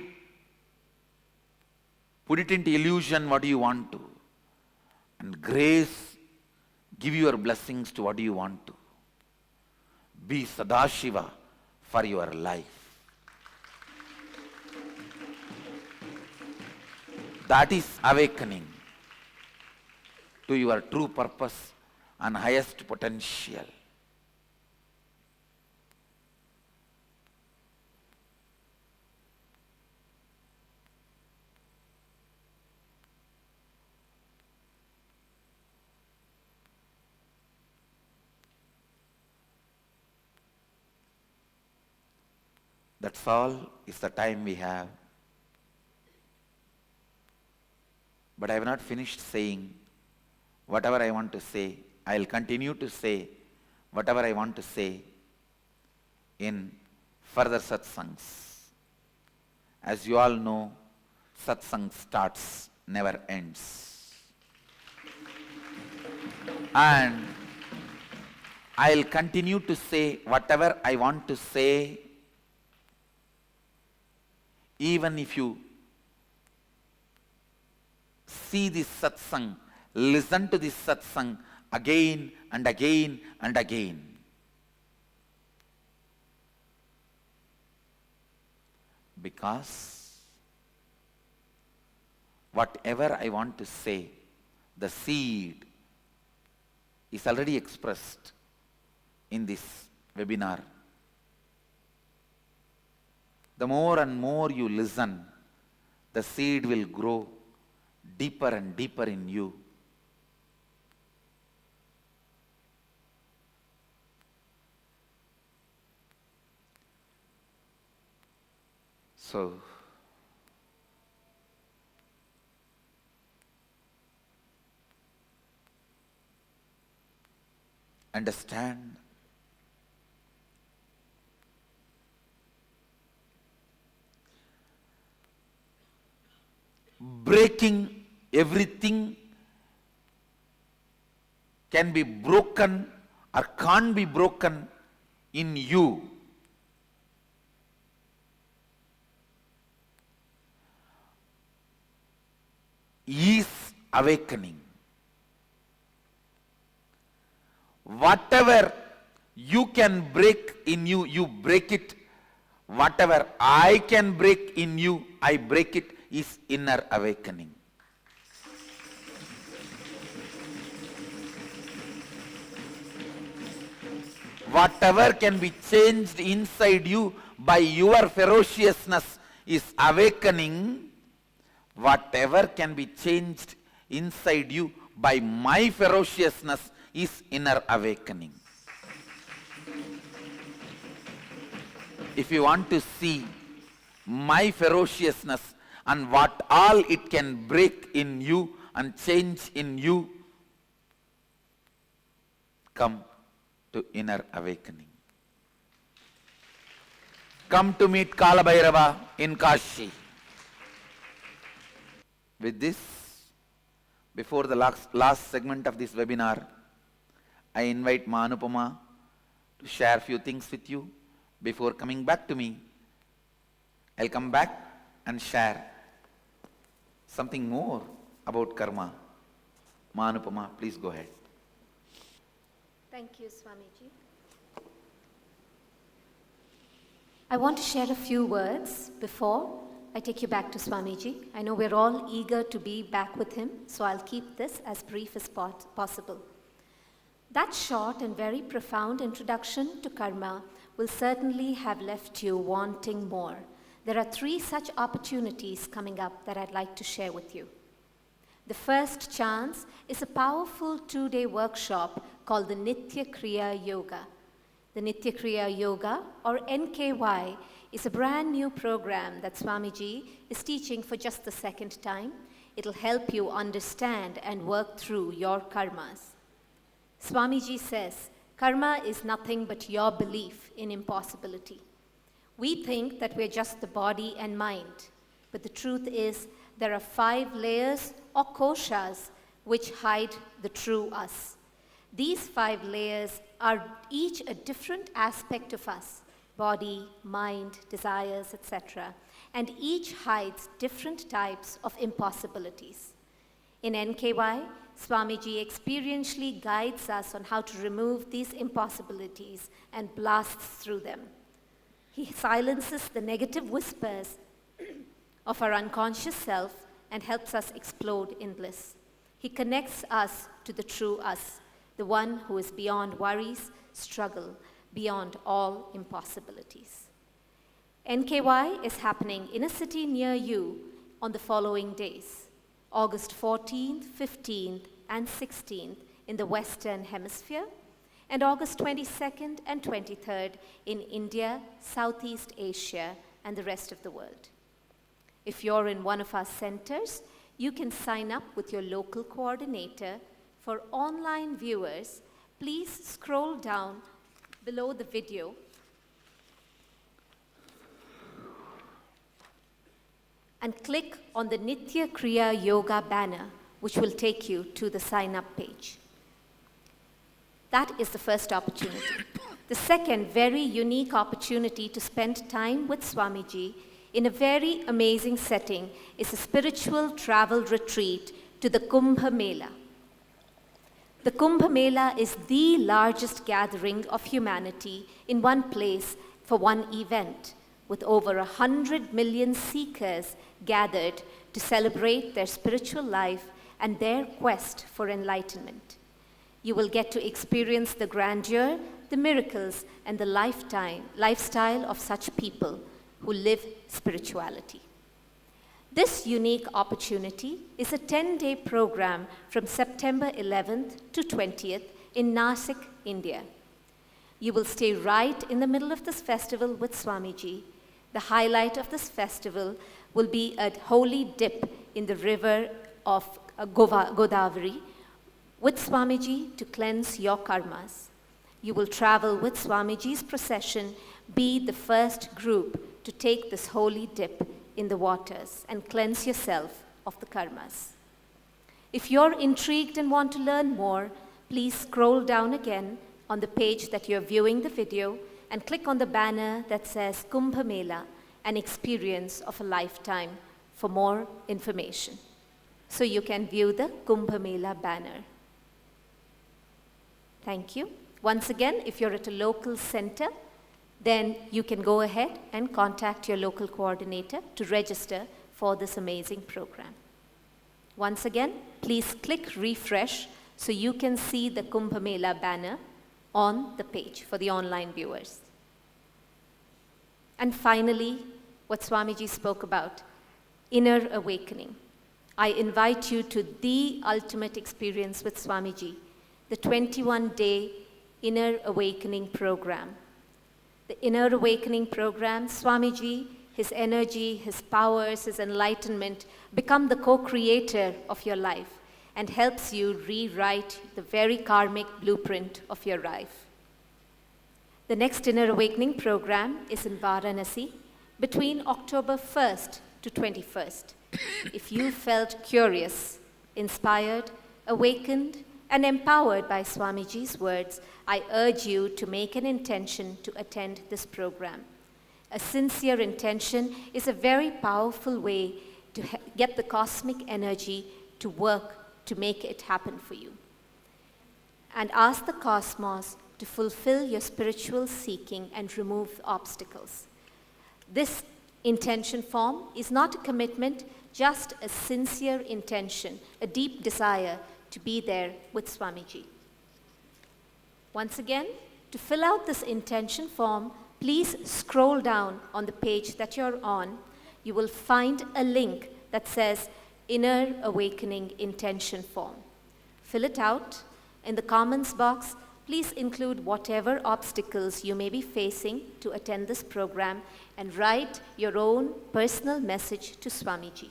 Put it into illusion what you want to. And grace, give your blessings to what you want to. Be Sadashiva for your life. That is awakening to your true purpose and highest potential. That's all is the time we have. But I have not finished saying whatever I want to say. I will continue to say whatever I want to say in further satsangs. As you all know, satsang starts, never ends. And I'll continue to say whatever I want to say, even if you see this satsang, listen to this satsang again and again and again. Because whatever I want to say, the seed is already expressed in this webinar. The more and more you listen, the seed will grow deeper and deeper in you. So, understand breaking everything can be broken or can't be broken in you. Is awakening. Whatever you can break in you, you break it. Whatever I can break in you, I break it, is inner awakening. Whatever can be changed inside you by your ferociousness is awakening. Whatever can be changed inside you by my ferociousness is inner awakening. If you want to see my ferociousness and what all it can break in you and change in you, come to inner awakening. Come to meet Kala Bhairava in Kashi. With this, before the last segment of this webinar, I invite Ma Anupama to share a few things with you. Before coming back to me, I'll come back and share something more about karma. Ma Anupama, please go ahead. Thank you, Swamiji. I want to share a few words before I take you back to Swamiji. I know we're all eager to be back with him, so I'll keep this as brief as possible. That short and very profound introduction to karma will certainly have left you wanting more. There are 3 such opportunities coming up that I'd like to share with you. The first chance is a powerful 2-day workshop called the Nitya Kriya Yoga. The Nitya Kriya Yoga, or NKY, is a brand new program that Swamiji is teaching for just the second time. It'll help you understand and work through your karmas. Swamiji says, karma is nothing but your belief in impossibility. We think that we're just the body and mind, but the truth is there are 5 layers or koshas which hide the true us. These 5 layers are each a different aspect of us: body, mind, desires, etc. And each hides different types of impossibilities. In NKY, Swamiji experientially guides us on how to remove these impossibilities and blasts through them. He silences the negative whispers of our unconscious self and helps us explode in bliss. He connects us to the true us, the one who is beyond worries, struggle, beyond all impossibilities. NKY is happening in a city near you on the following days: August 14th, 15th, and 16th in the Western Hemisphere, and August 22nd and 23rd in India, Southeast Asia, and the rest of the world. If you're in one of our centers, you can sign up with your local coordinator. For online viewers, please scroll down below the video and click on the Nitya Kriya Yoga banner, which will take you to the sign-up page. That is the first opportunity. The second very unique opportunity to spend time with Swamiji in a very amazing setting is a spiritual travel retreat to the Kumbh Mela. The Kumbh Mela is the largest gathering of humanity in one place for one event, with over 100 million seekers gathered to celebrate their spiritual life and their quest for enlightenment. You will get to experience the grandeur, the miracles, and the lifestyle of such people who live spirituality. This unique opportunity is a 10-day program from September 11th to 20th in Nasik, India. You will stay right in the middle of this festival with Swamiji. The highlight of this festival will be a holy dip in the river of Godavari with Swamiji to cleanse your karmas. You will travel with Swamiji's procession, be the first group to take this holy dip in the waters and cleanse yourself of the karmas. If you're intrigued and want to learn more, please scroll down again on the page that you're viewing the video and click on the banner that says Kumbh Mela, an experience of a lifetime, for more information. So you can view the Kumbh Mela banner. Thank you. Once again, if you're at a local center, then you can go ahead and contact your local coordinator to register for this amazing program. Once again, please click refresh so you can see the Kumbh Mela banner on the page for the online viewers. And finally, what Swamiji spoke about, inner awakening. I invite you to the ultimate experience with Swamiji, the 21-day Inner Awakening Program. The Inner Awakening Program, Swamiji, his energy, his powers, his enlightenment become the co-creator of your life and helps you rewrite the very karmic blueprint of your life. The next Inner Awakening Program is in Varanasi between October 1st to 21st. If you felt curious, inspired, awakened, and empowered by Swamiji's words, I urge you to make an intention to attend this program. A sincere intention is a very powerful way to get the cosmic energy to work to make it happen for you. And ask the cosmos to fulfill your spiritual seeking and remove obstacles. This intention form is not a commitment, just a sincere intention, a deep desire to be there with Swamiji. Once again, to fill out this intention form, please scroll down on the page that you're on. You will find a link that says Inner Awakening Intention Form. Fill it out. In the comments box, please include whatever obstacles you may be facing to attend this program and write your own personal message to Swamiji.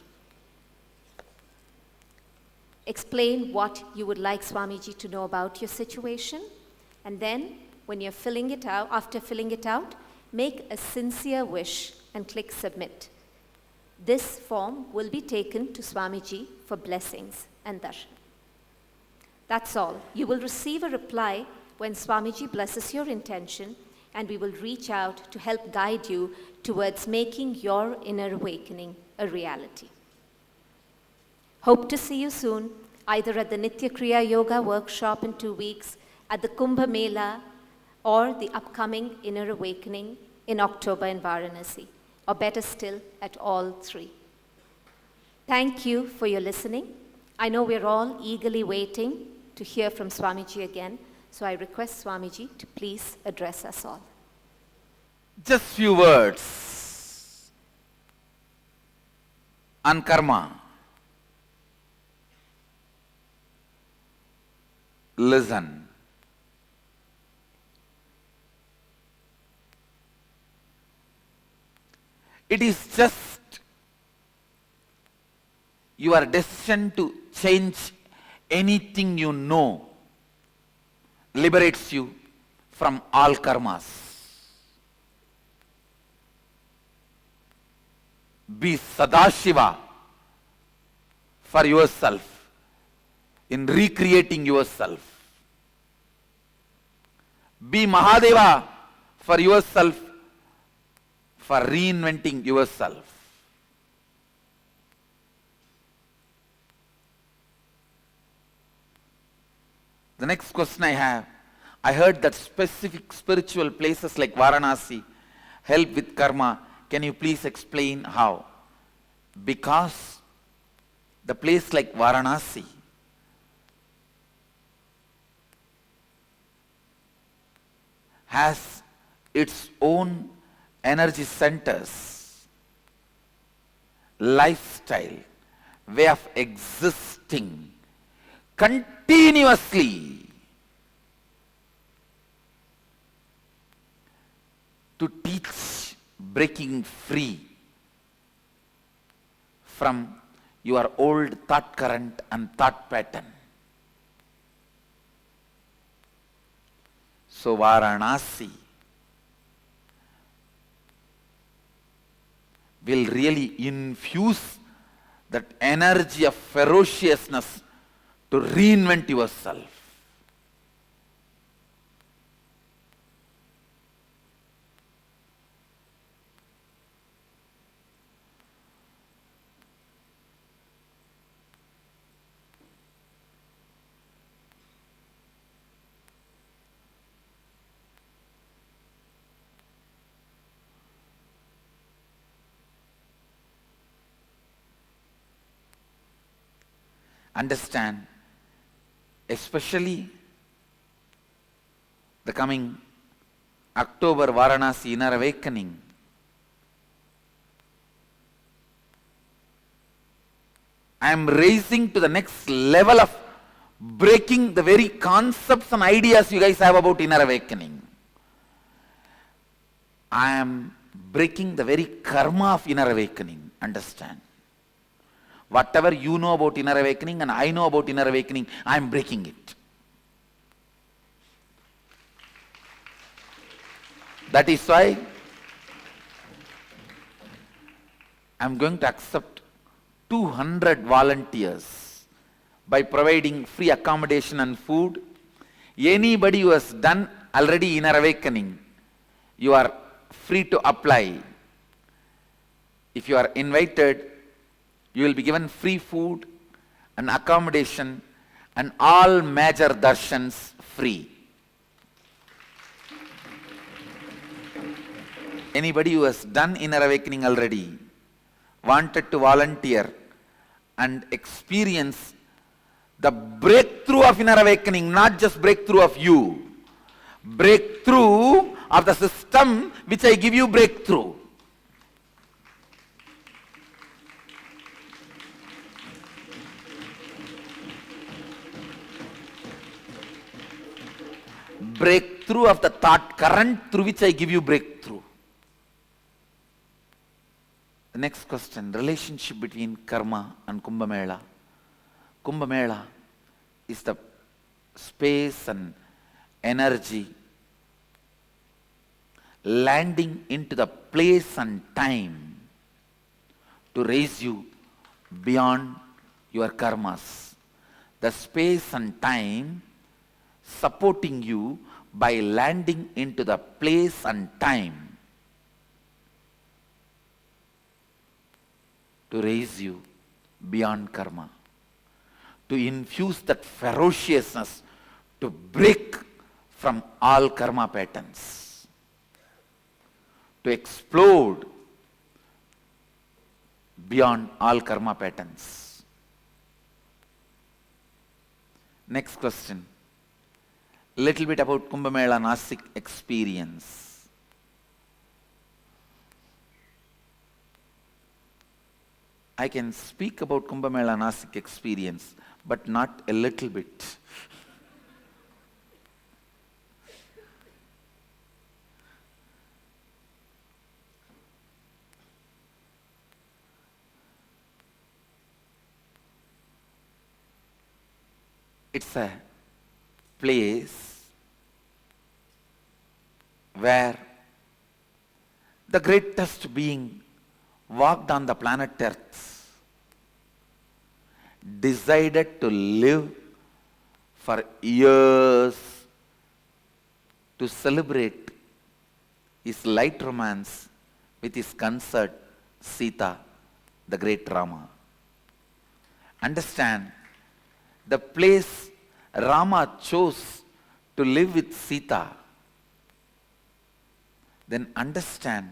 Explain what you would like Swamiji to know about your situation, and then when you're filling it out, after filling it out, make a sincere wish and click submit. This form will be taken to Swamiji for blessings and darshan. That's all. You will receive a reply when Swamiji blesses your intention, and we will reach out to help guide you towards making your inner awakening a reality. Hope to see you soon, either at the Nitya Kriya Yoga workshop in 2 weeks, at the Kumbh Mela, or the upcoming Inner Awakening in October in Varanasi, or better still, at all three. Thank you for your listening. I know we're all eagerly waiting to hear from Swamiji again, so I request Swamiji to please address us all. Just few words on karma. Listen. It is just your decision to change anything you know liberates you from all karmas. Be Sadashiva for yourself in recreating yourself. Be Mahadeva for yourself for reinventing yourself. The next question I have, I heard that specific spiritual places like Varanasi help with karma. Can you please explain how? Because the place like Varanasi has its own energy centers, lifestyle, way of existing continuously to teach breaking free from your old thought current and thought pattern. So Varanasi will really infuse that energy of ferociousness to reinvent yourself. Understand, especially the coming October Varanasi Inner Awakening. I am raising to the next level of breaking the very concepts and ideas you guys have about inner awakening. I am breaking the very karma of inner awakening. Understand? Whatever you know about inner awakening and I know about inner awakening, I am breaking it. That is why I am going to accept 200 volunteers by providing free accommodation and food. Anybody who has done already inner awakening, you are free to apply. If you are invited, you will be given free food and accommodation and all major darshans free. Anybody who has done inner awakening already, wanted to volunteer and experience the breakthrough of inner awakening, not just breakthrough of you, breakthrough of the system which I give you breakthrough. Breakthrough of the thought current through which I give you breakthrough. The next question, relationship between karma and Kumbh Mela. Kumbh Mela is the space and energy landing into the place and time to raise you beyond your karmas. The space and time supporting you by landing into the place and time to raise you beyond karma, to infuse that ferociousness, to break from all karma patterns, to explode beyond all karma patterns. Next question. Little bit about Kumbh Mela Nasik experience. I can speak about Kumbh Mela Nasik experience, but not a little bit. It's a place where the greatest being walked on the planet Earth, decided to live for years to celebrate his light romance with his consort Sita, the great Rama. Understand, the place Rama chose to live with Sita, then understand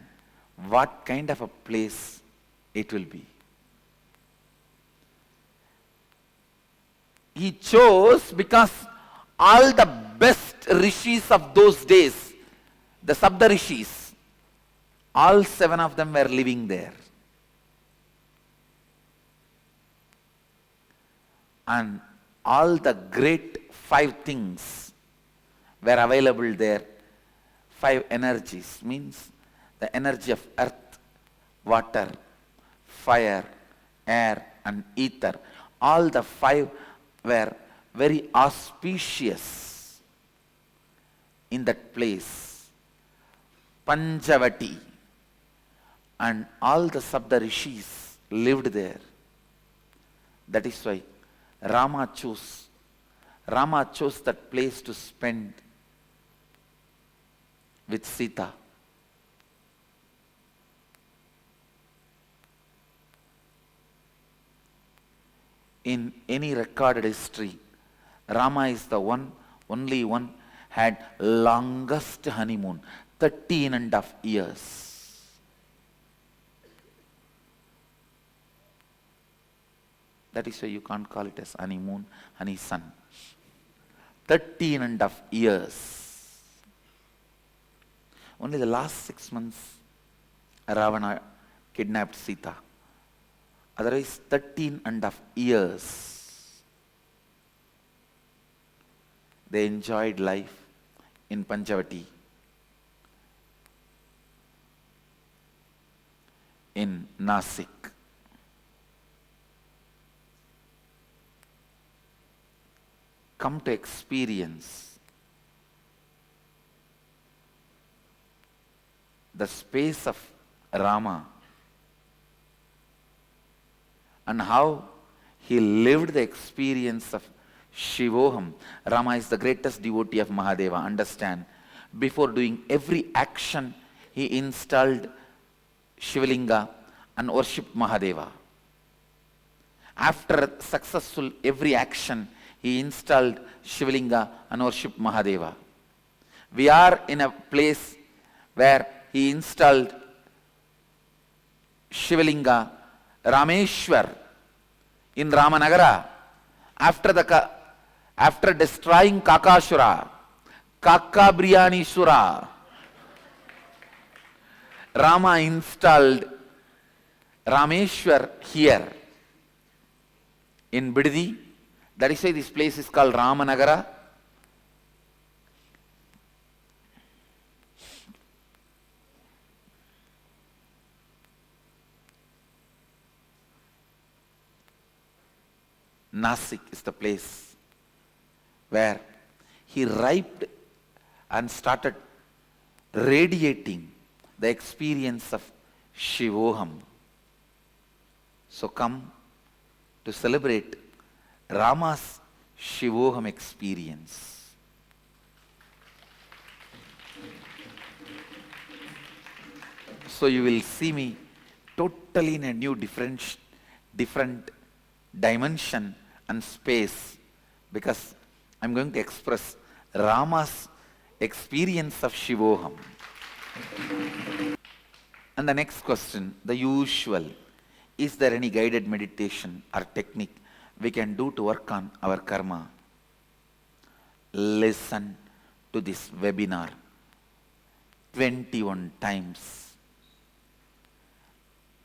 what kind of a place it will be. He chose because all the best rishis of those days, the Sabda rishis, all 7 of them were living there. And all the great 5 things were available there. 5 energies means the energy of earth, water, fire, air and ether. All the 5 were very auspicious in that place, Panchavati, and all the Sabda rishis lived there. That is why Rama chose that place to spend with Sita. In any recorded history, Rama is the only one had longest honeymoon, 13.5 years. That is why you can't call it as honeymoon, honey sun. 13.5 years. Only the last 6 months, Ravana kidnapped Sita. Otherwise, 13.5 years. They enjoyed life in Panchavati, in Nasik. Come to experience the space of Rama and how he lived the experience of Shivoham. Rama is the greatest devotee of Mahadeva. Understand, before doing every action, he installed Shivalinga and worshipped Mahadeva. After successful every action, he installed Shivalinga and worshipped Mahadeva. We are in a place where he installed Shivalinga, Rameshwar, in Ramanagara. After destroying Kakashura, Kakabriyanishura, Rama installed Rameshwar here in Bidadi. That is why this place is called Ramanagara. Nasik is the place where he riped and started radiating the experience of Shivoham. So come to celebrate Rama's Shivoham experience. So you will see me totally in a new different dimension and space, because I'm going to express Rama's experience of Shivoham. And the next question, the usual, is there any guided meditation or technique we can do to work on our karma? Listen to this webinar 21 times.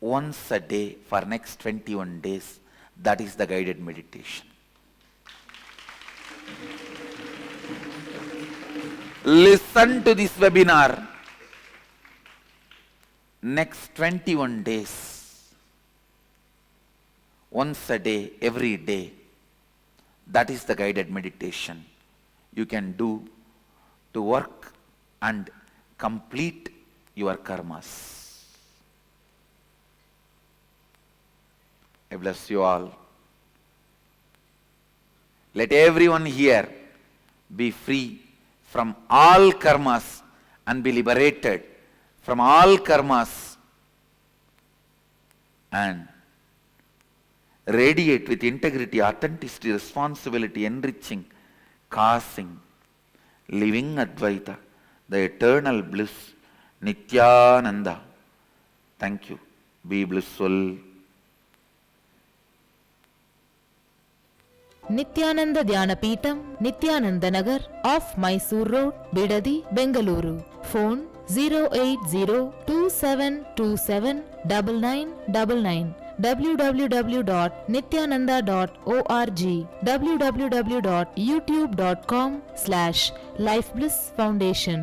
Once a day for next 21 days. That is the guided meditation. Listen to this webinar next 21 days. Once a day, every day. That is the guided meditation you can do to work and complete your karmas. I bless you all. Let everyone here be free from all karmas and be liberated from all karmas and radiate with integrity, authenticity, responsibility, enriching, causing, living Advaita, the eternal bliss, Nityananda. Thank you. Be blissful. Nityananda Dhyanapeetham Nityananda Nagar off Mysore road Bidadi Bengaluru. Phone 08027279999 www.nityananda.org www.youtube.com/lifeblissfoundation